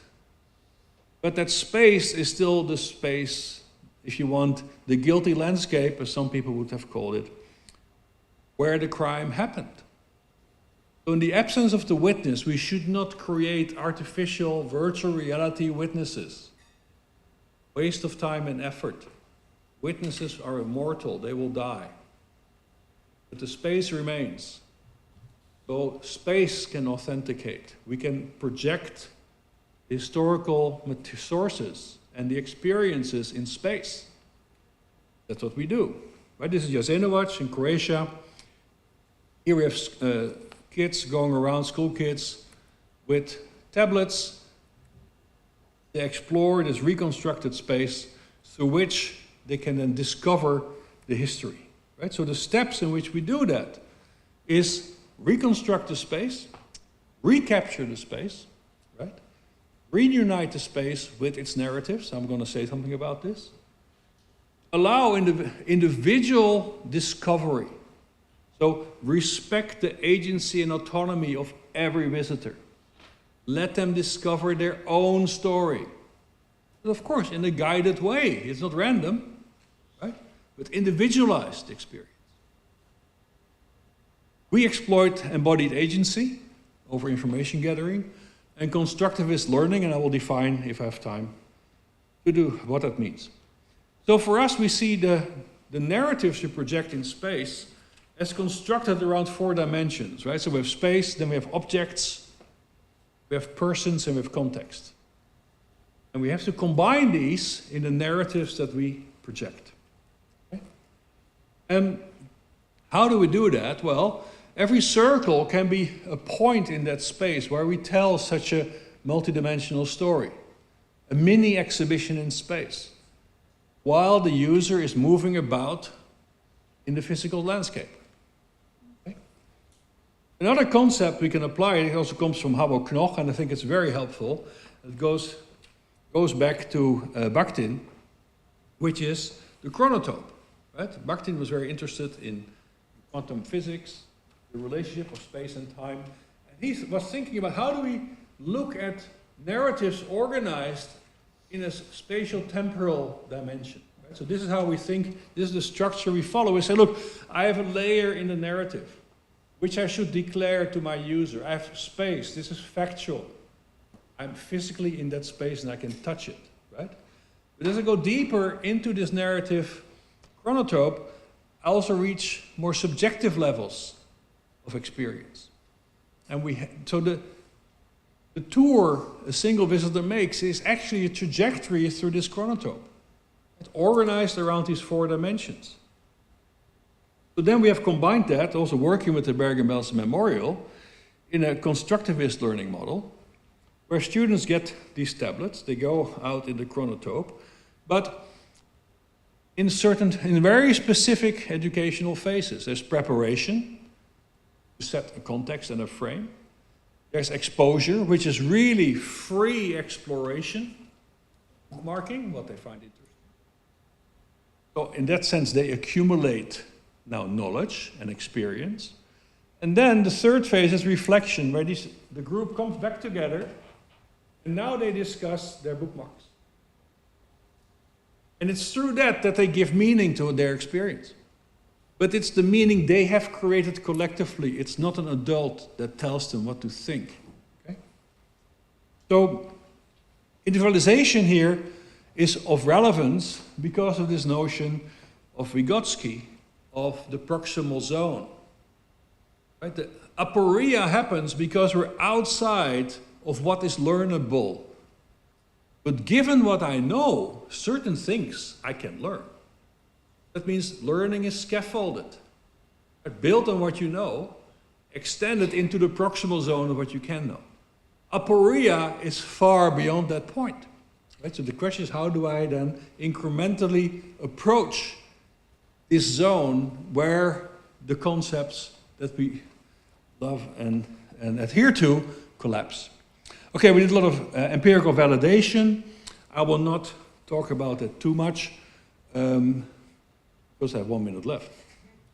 But that space is still the space, if you want, the guilty landscape, as some people would have called it, where the crime happened. So in the absence of the witness, we should not create artificial virtual reality witnesses. Waste of time and effort. Witnesses are immortal, they will die. But the space remains. So space can authenticate. We can project historical sources and the experiences in space. That's what we do. Right? This is Jasenovac in Croatia. Here we have kids going around, school kids, with tablets. They explore this reconstructed space through which they can then discover the history. Right? So the steps in which we do that is reconstruct the space, recapture the space, right? Reunite the space with its narratives. I'm going to say something about this. Allow individual discovery. So respect the agency and autonomy of every visitor. Let them discover their own story. But of course, in a guided way. It's not random, right? But individualized experience. We exploit embodied agency over information gathering and constructivist learning, and I will define, if I have time, to do what that means. So for us, we see the narratives we project in space as constructed around 4 dimensions, right? So we have space, then we have objects, we have persons, and we have context. And we have to combine these in the narratives that we project. Okay? And how do we do that? Well, every circle can be a point in that space where we tell such a multidimensional story, a mini exhibition in space, while the user is moving about in the physical landscape. Okay? Another concept we can apply, it also comes from Habo Knoch, and I think it's very helpful. It goes back to Bakhtin, which is the chronotope. Right? Bakhtin was very interested in quantum physics, the relationship of space and time. And he was thinking about how do we look at narratives organized in a spatial temporal dimension. Right? So this is how we think, this is the structure we follow. We say, look, I have a layer in the narrative, which I should declare to my user. I have space, this is factual. I'm physically in that space and I can touch it, right? But as I go deeper into this narrative chronotope, I also reach more subjective levels of experience. And so the tour a single visitor makes is actually a trajectory through this chronotope. It's organized around these 4 dimensions. So then we have combined that, also working with the Bergen-Belsen Memorial, in a constructivist learning model, where students get these tablets, they go out in the chronotope, but in very specific educational phases. There's preparation, to set a context and a frame. There's exposure, which is really free exploration, bookmarking, what they find interesting. So in that sense, they accumulate now knowledge and experience. And then the third phase is reflection, where the group comes back together, and now they discuss their bookmarks. And it's through that they give meaning to their experience. But it's the meaning they have created collectively. It's not an adult that tells them what to think. Okay? So individualization here is of relevance because of this notion of Vygotsky, of the proximal zone. Right? The aporia happens because we're outside of what is learnable. But given what I know, certain things I can learn. That means learning is scaffolded. Built on what you know, extended into the proximal zone of what you can know. Aporia is far beyond that point. Right? So the question is, how do I then incrementally approach this zone where the concepts that we love and adhere to collapse. Okay, we did a lot of empirical validation. I will not talk about that too much because I have 1 minute left.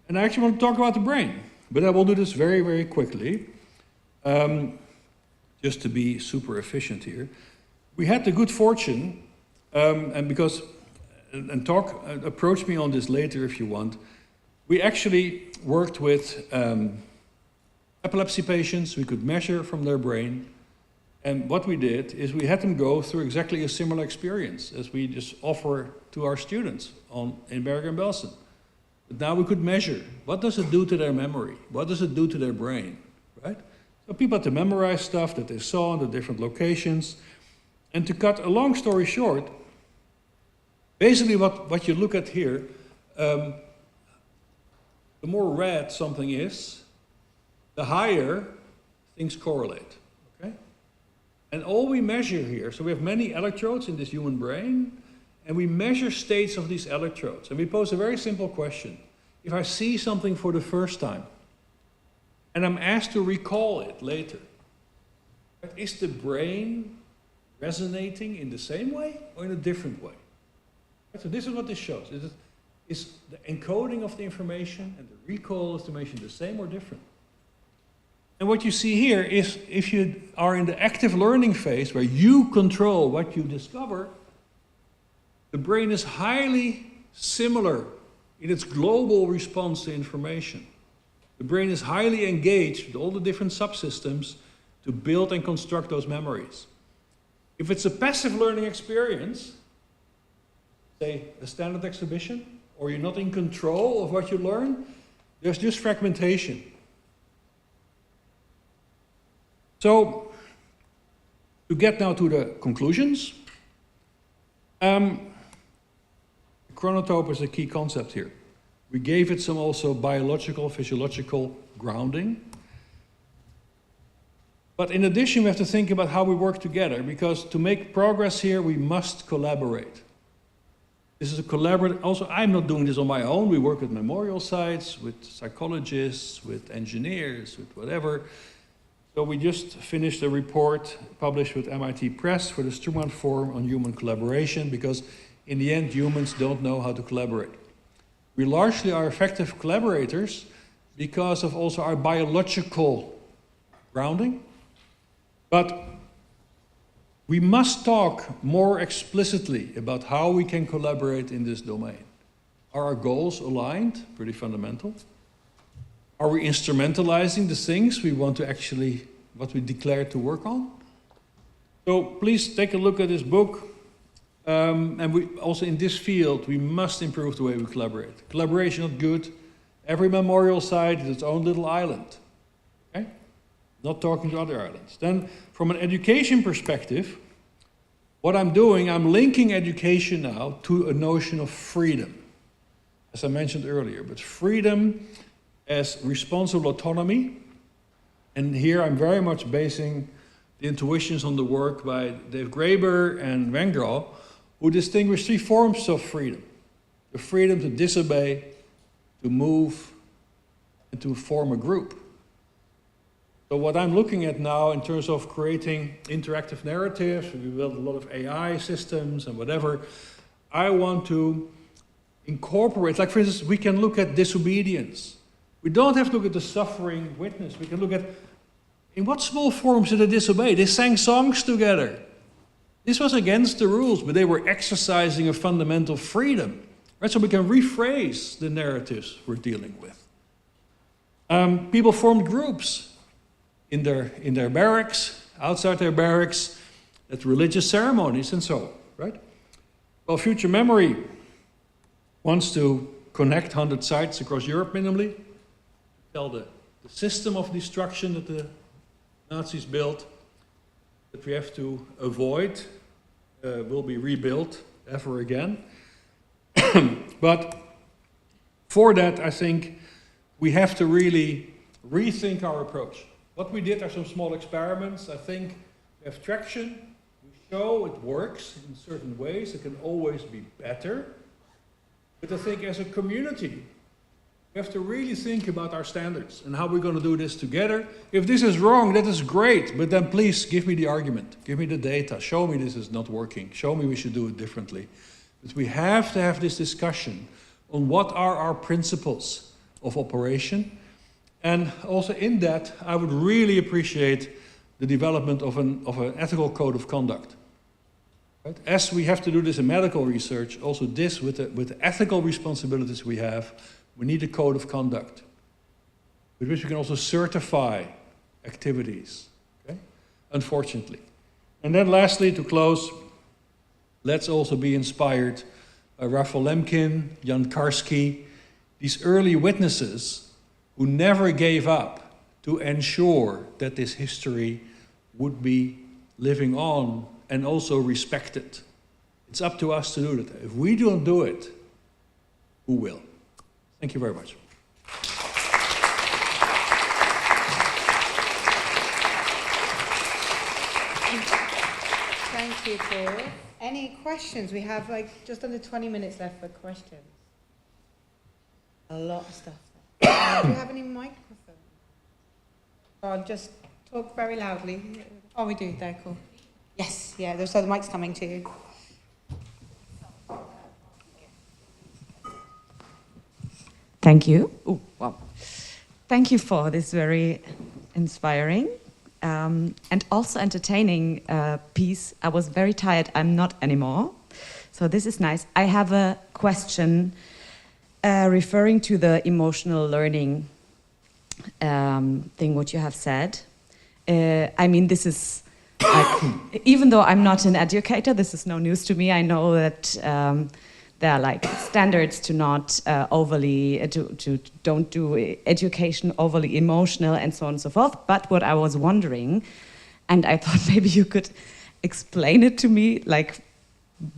And I actually want to talk about the brain, but I will do this very, very quickly, just to be super efficient here. We had the good fortune, approach me on this later if you want. We actually worked with epilepsy patients. We could measure from their brain. And what we did is we had them go through exactly a similar experience as we just offer to our students in Bergen-Belsen. But now we could measure, what does it do to their memory? What does it do to their brain, right? So people had to memorize stuff that they saw in the different locations. And to cut a long story short, basically what you look at here, the more red something is, the higher things correlate. And all we measure here, so we have many electrodes in this human brain, and we measure states of these electrodes. And we pose a very simple question. If I see something for the first time, and I'm asked to recall it later, is the brain resonating in the same way or in a different way? So this is what this shows. Is the encoding of the information and the recall of the information the same or different? And what you see here is if you are in the active learning phase where you control what you discover, the brain is highly similar in its global response to information. The brain is highly engaged with all the different subsystems to build and construct those memories. If it's a passive learning experience, say a standard exhibition, or you're not in control of what you learn, there's just fragmentation. So, to get now to the conclusions, chronotope is a key concept here. We gave it some also biological, physiological grounding. But in addition, we have to think about how we work together, because to make progress here, we must collaborate. This is a collaborative, also I'm not doing this on my own. We work with memorial sites, with psychologists, with engineers, with whatever. So we just finished a report published with MIT Press for the Struman Forum on Human Collaboration, because in the end, humans don't know how to collaborate. We largely are effective collaborators because of also our biological grounding. But we must talk more explicitly about how we can collaborate in this domain. Are our goals aligned? Pretty fundamental. Are we instrumentalizing the things we want to actually, what we declare to work on? So please take a look at this book. And we also in this field, we must improve the way we collaborate. Collaboration is not good. Every memorial site is its own little island. Okay? Not talking to other islands. Then from an education perspective, what I'm doing, I'm linking education now to a notion of freedom, as I mentioned earlier. But freedom as responsible autonomy. And here I'm very much basing the intuitions on the work by Dave Graeber and Wenger, who distinguish three forms of freedom. The freedom to disobey, to move, and to form a group. So what I'm looking at now in terms of creating interactive narratives, we built a lot of AI systems and whatever, I want to incorporate, like for instance, we can look at disobedience. We don't have to look at the suffering witness. We can look at, in what small forms did they disobey? They sang songs together. This was against the rules, but they were exercising a fundamental freedom. Right? So we can rephrase the narratives we're dealing with. People formed groups in their barracks, outside their barracks, at religious ceremonies and so on, right? Well, Future Memory wants to connect 100 sites across Europe minimally, tell the system of destruction that the Nazis built, that we have to avoid, will be rebuilt ever again. But for that, I think we have to really rethink our approach. What we did are some small experiments. I think we have traction. We show it works in certain ways. It can always be better. But I think as a community, We have to really think about our standards and how we're going to do this together. If this is wrong, that is great, but then please give me the argument, give me the data, show me this is not working, show me we should do it differently. But we have to have this discussion on what are our principles of operation. And also in that, I would really appreciate the development of an ethical code of conduct. Right? As we have to do this in medical research, also this with the ethical responsibilities we have, we need a code of conduct with which we can also certify activities, okay? Unfortunately. And then lastly, to close, let's also be inspired by Raphael Lemkin, Jan Karski, these early witnesses who never gave up to ensure that this history would be living on and also respected. It's up to us to do that. If we don't do it, who will? Thank you very much. Thank you, Paul. Any questions? We have like just under 20 minutes left for questions. A lot of stuff. Do you have any microphones? Or just talk very loudly. Oh, we do. There, cool. Yes, yeah. So the mic's coming to you. Thank you. Ooh, wow. Thank you for this very inspiring and also entertaining piece. I was very tired. I'm not anymore. So this is nice. I have a question referring to the emotional learning thing, what you have said. I mean, this is, like, even though I'm not an educator, this is no news to me. I know that there are like standards to not overly, to don't do education overly emotional and so on and so forth. But what I was wondering, and I thought maybe you could explain it to me, like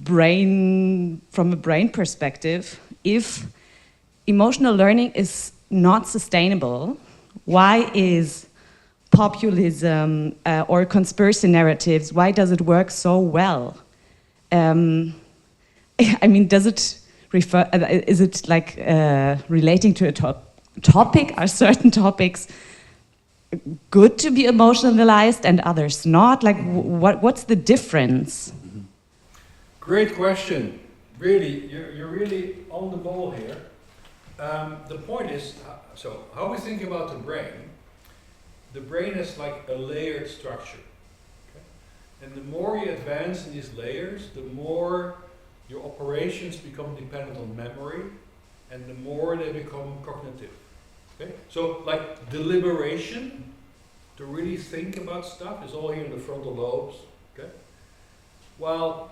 from a brain perspective, if emotional learning is not sustainable, why is populism or conspiracy narratives, why does it work so well? I mean, does it refer, is it like relating to a topic? Are certain topics good to be emotionalized and others not? Like, what's the difference? Mm-hmm. Great question. Really, you're really on the ball here. The point is, so how we think about the brain is like a layered structure. Okay? And the more you advance in these layers, the more your operations become dependent on memory, and the more they become cognitive. Okay? So, like deliberation, to really think about stuff, is all here in the frontal lobes. Okay? While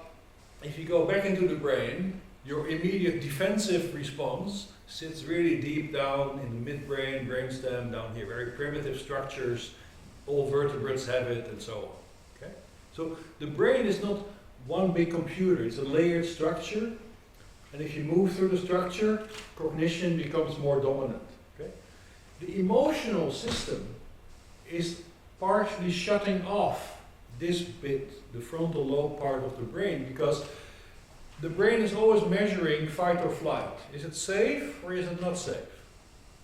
if you go back into the brain, your immediate defensive response sits really deep down in the midbrain, brainstem, down here, very primitive structures. All vertebrates have it, and so on. Okay? So the brain is not one big computer, it's a layered structure, and if you move through the structure, cognition becomes more dominant. Okay? The emotional system is partially shutting off this bit, the frontal lobe part of the brain, because the brain is always measuring fight or flight. Is it safe or is it not safe?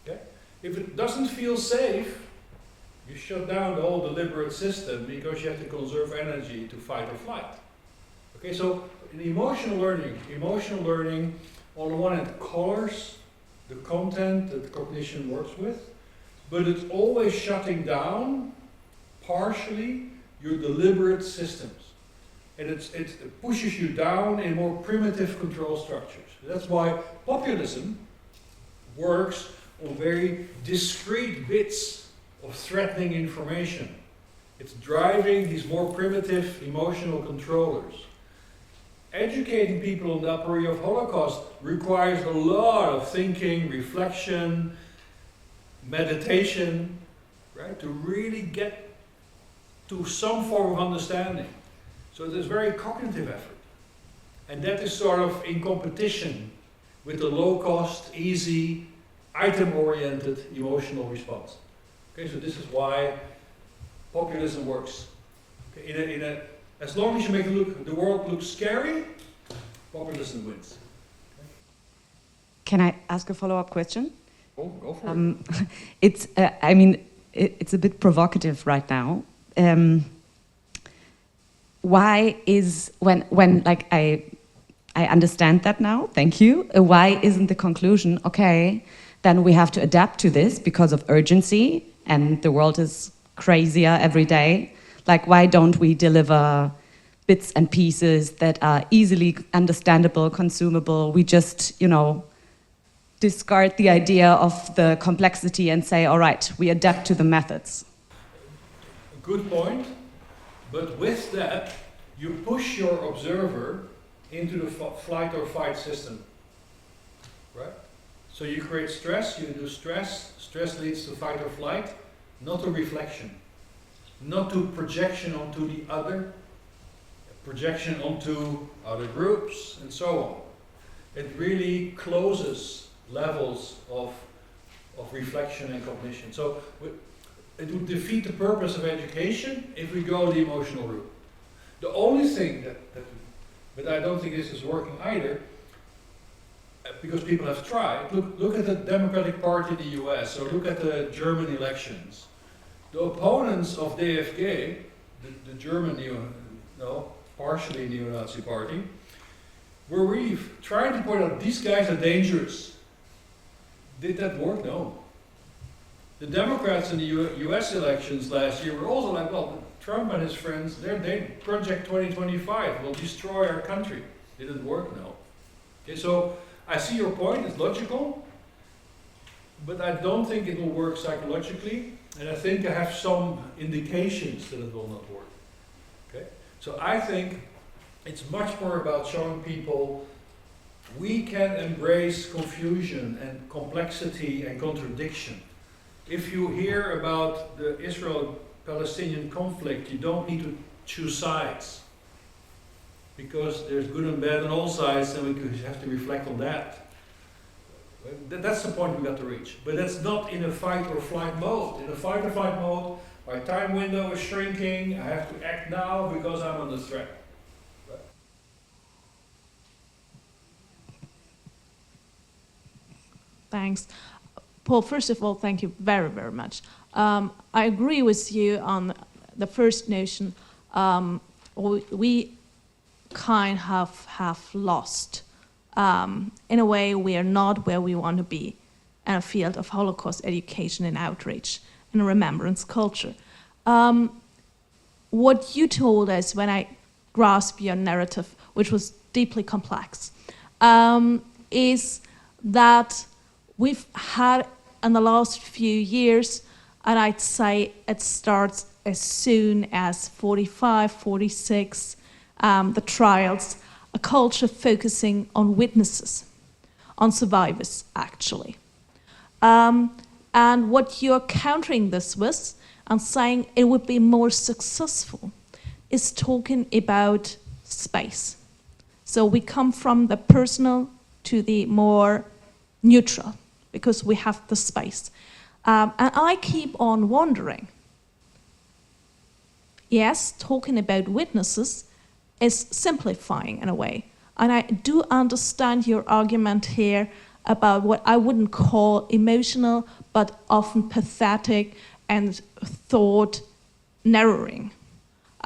Okay? If it doesn't feel safe, you shut down the whole deliberate system because you have to conserve energy to fight or flight. Okay, so in emotional learning on the one hand colors the content that cognition works with, but it's always shutting down partially your deliberate systems. And it pushes you down in more primitive control structures. That's why populism works on very discrete bits of threatening information. It's driving these more primitive emotional controllers. Educating people on the upper of Holocaust requires a lot of thinking, reflection, meditation, right? To really get to some form of understanding. So there's very cognitive effort. And that is sort of in competition with the low-cost, easy, item-oriented emotional response. Okay, so this is why populism works. Okay, as long as you make the world look scary, populism wins. Okay? Can I ask a follow-up question? Go for it. It's, I mean, it's a bit provocative right now. Why is, when like I understand that now, thank you. Why isn't the conclusion, okay, then we have to adapt to this because of urgency and the world is crazier every day? Like, why don't we deliver bits and pieces that are easily understandable, consumable? We just, you know, discard the idea of the complexity and say, all right, we adapt to the methods. Good point, but with that, you push your observer into the flight or fight system, right? So you create stress, you do stress, stress leads to fight or flight, not to reflection, not to projection onto the other, projection onto other groups, and so on. It really closes levels of reflection and cognition. So it would defeat the purpose of education if we go the emotional route. The only thing but I don't think this is working either, because people have tried. Look at the Democratic Party in the US, or look at the German elections. The opponents of DFG, the German partially neo-Nazi party, were really trying to point out these guys are dangerous. Did that work? No. The Democrats in the US elections last year were also like, well, Trump and his friends, they Project 2025 will destroy our country. Did it work? No. Okay, so I see your point, it's logical, but I don't think it will work psychologically, and I think I have some indications that it will not work. Okay? So I think it's much more about showing people we can embrace confusion and complexity and contradiction. If you hear about the Israel-Palestinian conflict, you don't need to choose sides, because there's good and bad on all sides, and we have to reflect on that. That's the point we got to reach. But that's not in a fight or flight mode. In a fight or flight mode, my time window is shrinking, I have to act now because I'm under threat. Right? Thanks. Paul, first of all, thank you very, very much. I agree with you on the first notion. We kind of have lost. In a way, we are not where we want to be in a field of Holocaust education and outreach and remembrance culture. What you told us when I grasped your narrative, which was deeply complex, is that we've had in the last few years, and I'd say it starts as soon as 45, 46, the trials, a culture focusing on witnesses, on survivors, actually. And what you're countering this with, and saying it would be more successful, is talking about space. So we come from the personal to the more neutral, because we have the space. And I keep on wondering, yes, talking about witnesses is simplifying in a way. And I do understand your argument here about what I wouldn't call emotional, but often pathetic and thought narrowing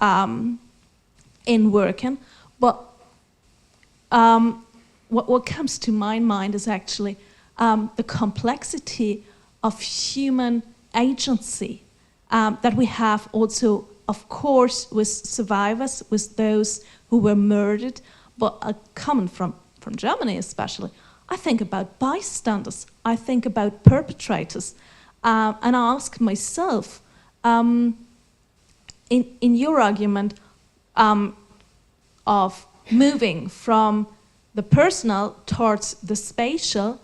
in working. But what comes to my mind is actually the complexity of human agency that we have also, of course, with survivors, with those who were murdered, but coming from Germany especially. I think about bystanders, I think about perpetrators, and I ask myself, in your argument of moving from the personal towards the spatial,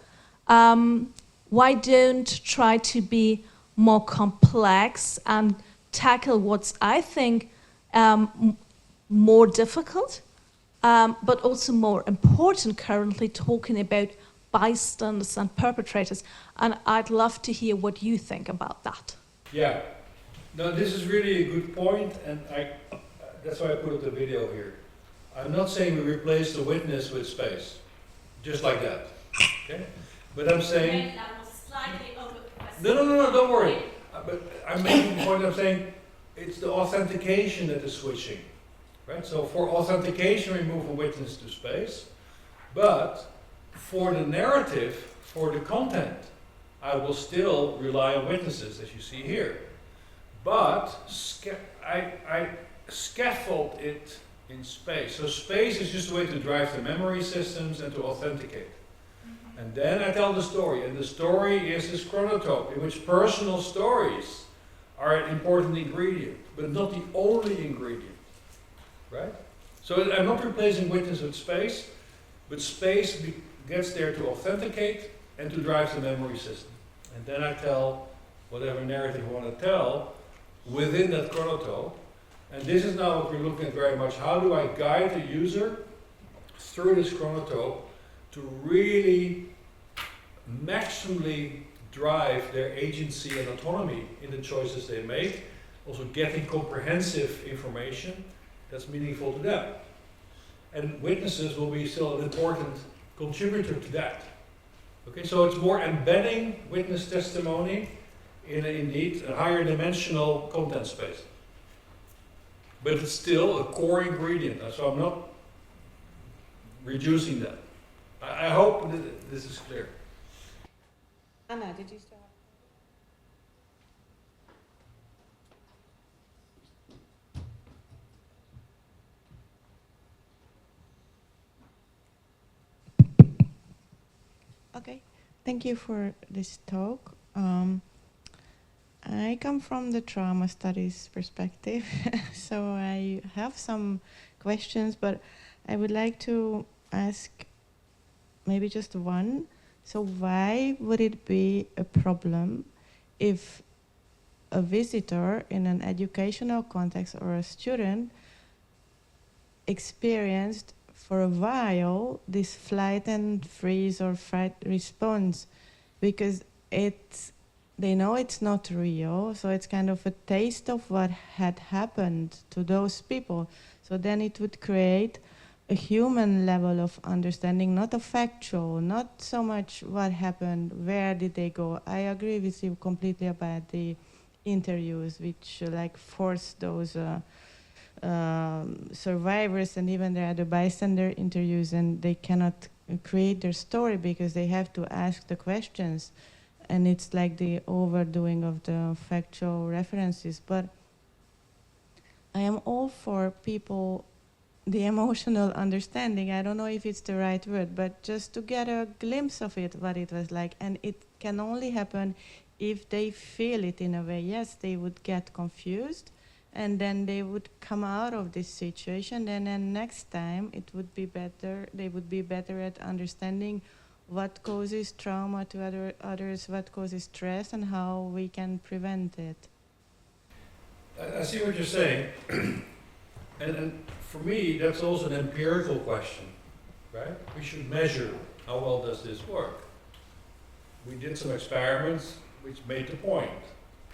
why don't try to be more complex and tackle what's, I think, more difficult, but also more important currently, talking about bystanders and perpetrators. And I'd love to hear what you think about that. Yeah, no, this is really a good point, and that's why I put up the video here. I'm not saying we replace the witness with space, just like that, okay? But I'm saying slightly over. No, don't worry. But I'm making the point, I'm saying it's the authentication that is switching. Right? So for authentication, we move a witness to space. But for the narrative, for the content, I will still rely on witnesses, as you see here. But I scaffold it in space. So space is just a way to drive the memory systems and to authenticate. And then I tell the story, and the story is this chronotope, in which personal stories are an important ingredient, but not the only ingredient, right? So I'm not replacing witness with space, but space gets there to authenticate and to drive the memory system. And then I tell whatever narrative I want to tell within that chronotope. And this is now what we're looking at very much. How do I guide the user through this chronotope to really maximally drive their agency and autonomy in the choices they make, also getting comprehensive information that's meaningful to them. And witnesses will be still an important contributor to that. Okay, so it's more embedding witness testimony in indeed a higher dimensional content space. But it's still a core ingredient, so I'm not reducing that. I hope that this is clear. Anna, did you start? Okay, thank you for this talk. I come from the trauma studies perspective, so I have some questions, but I would like to ask maybe just one. So why would it be a problem if a visitor in an educational context or a student experienced for a while this flight and freeze or fright response? Because they know it's not real, so it's kind of a taste of what had happened to those people. So then it would create a human level of understanding, not a factual, not so much what happened, where did they go. I agree with you completely about the interviews, which like force those survivors and even the other bystander interviews, and they cannot create their story because they have to ask the questions. And it's like the overdoing of the factual references. But I am all for people, the emotional understanding. I don't know if it's the right word, but just to get a glimpse of it, what it was like. And it can only happen if they feel it in a way. Yes, they would get confused, and then they would come out of this situation. And then next time it would be better, they would be better at understanding what causes trauma to others, what causes stress, and how we can prevent it. I see what you're saying. and for me, that's also an empirical question, right? We should measure how well does this work. We did some experiments which made the point.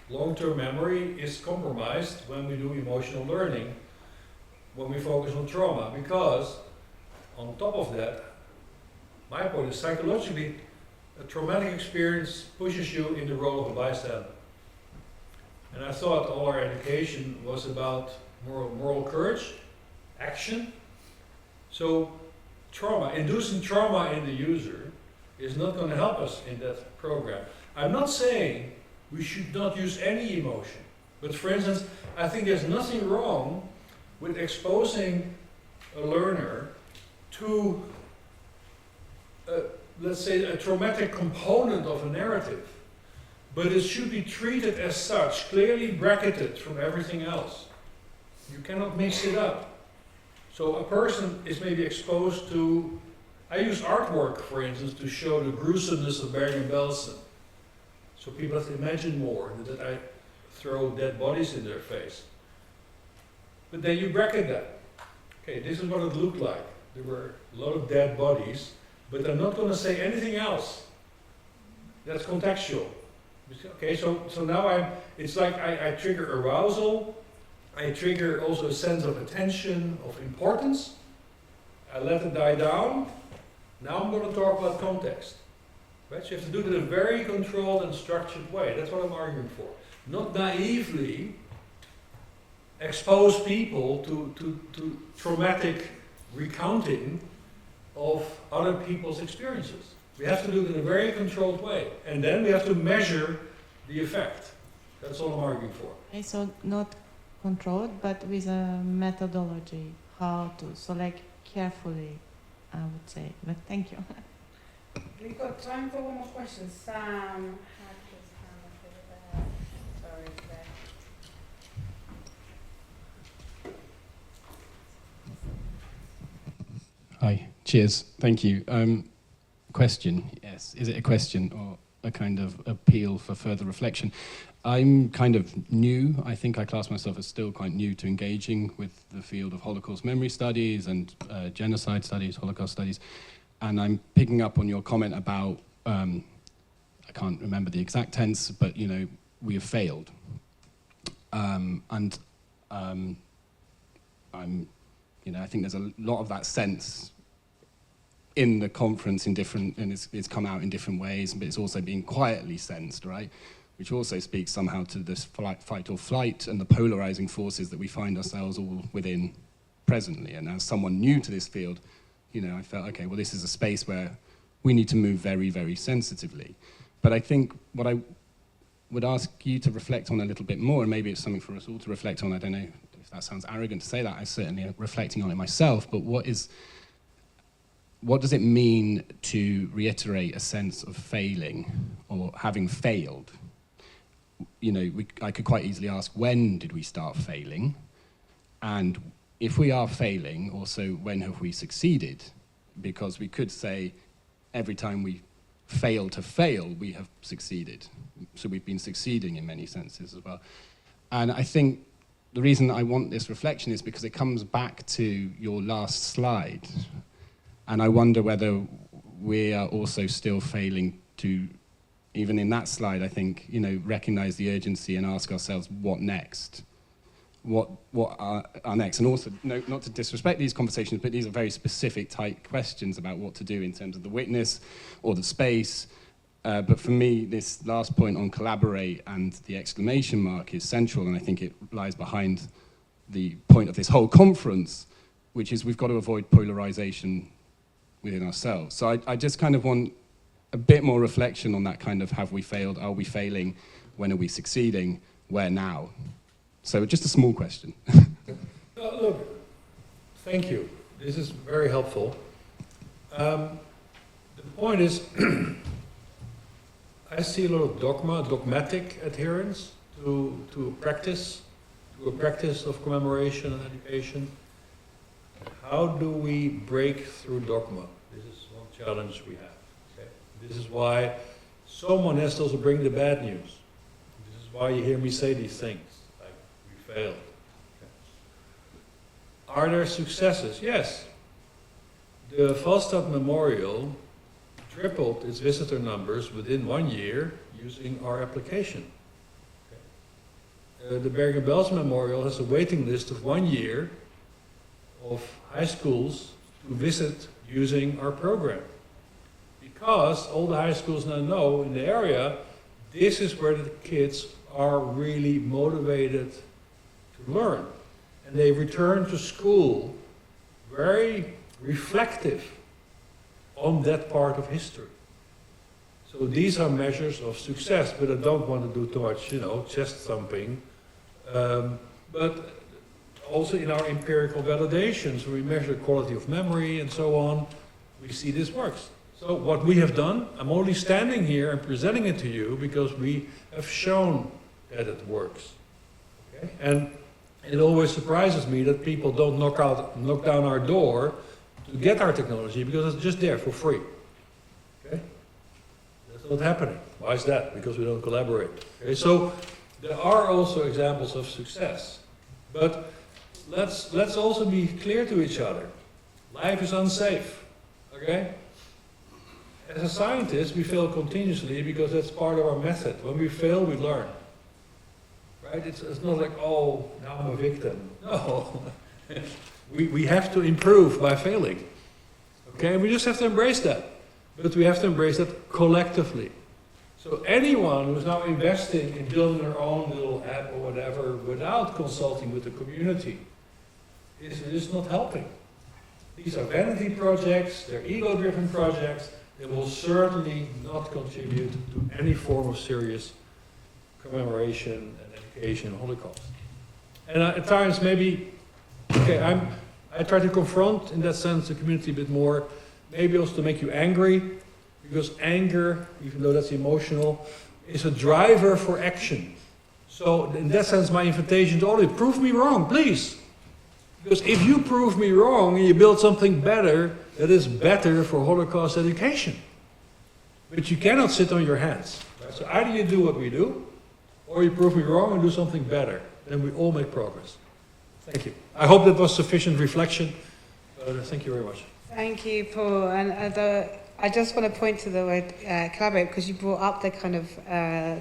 Long-term memory is compromised when we do emotional learning, when we focus on trauma, because on top of that, my point is psychologically, a traumatic experience pushes you in the role of a bystander. And I thought all our education was about moral courage, action. So trauma, inducing trauma in the user is not going to help us in that program. I'm not saying we should not use any emotion. But for instance, I think there's nothing wrong with exposing a learner to let's say, a traumatic component of a narrative, but it should be treated as such, clearly bracketed from everything else. You cannot mix it up. So a person is maybe exposed to, I use artwork, for instance, to show the gruesomeness of Bergen-Belsen. So people have to imagine more, that I throw dead bodies in their face. But then you bracket that. Okay, this is what it looked like. There were a lot of dead bodies, but I'm not going to say anything else. That's contextual. Okay, so now it's like I trigger arousal, I trigger also a sense of attention, of importance. I let it die down. Now I'm going to talk about context. Right? So you have to do it in a very controlled and structured way. That's what I'm arguing for. Not naively expose people to traumatic recounting of other people's experiences. We have to do it in a very controlled way. And then we have to measure the effect. That's all I'm arguing for. Okay, so not controlled, but with a methodology, how to select carefully, I would say. But thank you. We've got time for one more question. Sam had his hand up over there. Sorry, there. Hi, cheers, thank you. Question, yes. Is it a question or a kind of appeal for further reflection? I'm kind of new. I think I class myself as still quite new to engaging with the field of Holocaust memory studies and genocide studies, Holocaust studies. And I'm picking up on your comment about, I can't remember the exact tense, but you know, we have failed. I'm, you know, I think there's a lot of that sense in the conference in different, and it's come out in different ways, but it's also being quietly sensed, right? Which also speaks somehow to this fight or flight and the polarizing forces that we find ourselves all within presently. And as someone new to this field, you know, I felt, okay, well, this is a space where we need to move very, very sensitively. But I think what I would ask you to reflect on a little bit more, and maybe it's something for us all to reflect on, I don't know if that sounds arrogant to say that, I'm certainly reflecting on it myself, but what does it mean to reiterate a sense of failing or having failed? You know, I could quite easily ask, when did we start failing? And if we are failing, also, when have we succeeded? Because we could say, every time we fail to fail, we have succeeded. So we've been succeeding in many senses as well. And I think the reason I want this reflection is because it comes back to your last slide. And I wonder whether we are also still failing to, even in that slide, I think, you know, recognize the urgency and ask ourselves, what next? What are next? And also, no, not to disrespect these conversations, but these are very specific type questions about what to do in terms of the witness or the space. But for me, this last point on collaborate and the exclamation mark is central, and I think it lies behind the point of this whole conference, which is we've got to avoid polarization within ourselves. So I just kind of want a bit more reflection on that kind of, have we failed? Are we failing? When are we succeeding? Where now? So just a small question. Look, thank you. This is very helpful. The point is, I see a lot of dogmatic adherence to a practice of commemoration and education. How do we break through dogma? This is one challenge we have. Okay? This is why someone has to also bring the bad news. This is why you hear me say these things, like we failed. Okay? Are there successes? Yes. The Falstaff Memorial tripled its visitor numbers within 1 year using our application. Okay? The Bergen-Belsen Memorial has a waiting list of 1 year of high schools to visit using our program. Because all the high schools now know in the area, this is where the kids are really motivated to learn. And they return to school very reflective on that part of history. So these are measures of success, but I don't want to do too much, you know, chest thumping. But also in our empirical validations, we measure quality of memory and so on, we see this works. So what we have done, I'm only standing here and presenting it to you because we have shown that it works. Okay? And it always surprises me that people don't knock down our door to get our technology because it's just there for free. Okay? That's not happening. Why is that? Because we don't collaborate. Okay? So there are also examples of success. But let's also be clear to each other. Life is unsafe. Okay? As a scientist, we fail continuously because that's part of our method. When we fail, we learn. Right? It's not like, oh, now I'm a victim. No. We have to improve by failing. Okay? And we just have to embrace that. but we have to embrace that collectively. So anyone who's now investing in building their own little app or whatever without consulting with the community is not helping. These are vanity projects, they're ego-driven projects, they will certainly not contribute to any form of serious commemoration and education of Holocaust. And at times maybe, okay, I try to confront in that sense the community a bit more, maybe also to make you angry, because anger, even though that's emotional, is a driver for action. So in that sense my invitation to all of you, prove me wrong, please. Because if you prove me wrong and you build something better, that is better for Holocaust education. But you cannot sit on your hands. Right? So either you do what we do, or you prove me wrong and do something better. Then we all make progress. Thank you. I hope that was sufficient reflection. Thank you very much. Thank you, Paul. And I just want to point to the word collaborate, because you brought up the kind of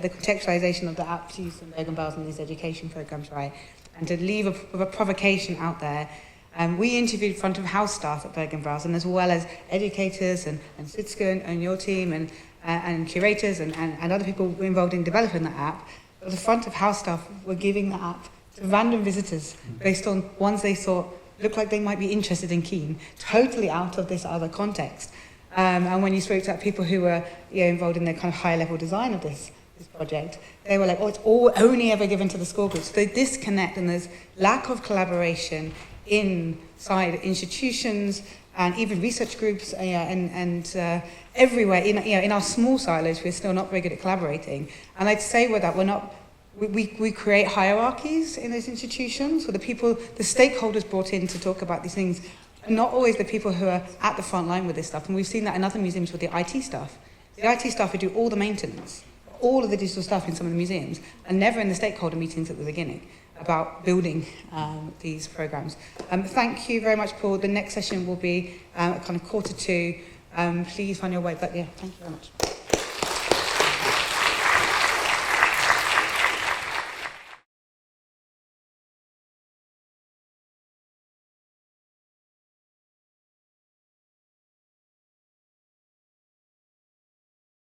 the contextualization of the apps used in Bergen-Belsen in these education programs, right? And to leave a provocation out there. We interviewed front of house staff at Bergen-Belsen, as well as educators and Sitzke and your team and curators and other people involved in developing the app. But the front of house staff were giving the app to random visitors based on ones they thought looked like they might be interested and keen, totally out of this other context. And when you spoke to people who were involved in the kind of high level design of this project, they were like, oh, it's all only ever given to the school groups. So they disconnect, and there's lack of collaboration inside institutions and even research groups and everywhere. In our small silos, we're still not very good at collaborating. And I'd say with that, we create hierarchies in those institutions, where the stakeholders brought in to talk about these things are not always the people who are at the front line with this stuff. And we've seen that in other museums with the IT staff. The IT staff who do all the maintenance, all of the digital stuff in some of the museums, and never in the stakeholder meetings at the beginning about building these programs. Thank you very much, Paul. The next session will be kind of 1:45. Please find your way. But yeah, thank you very much.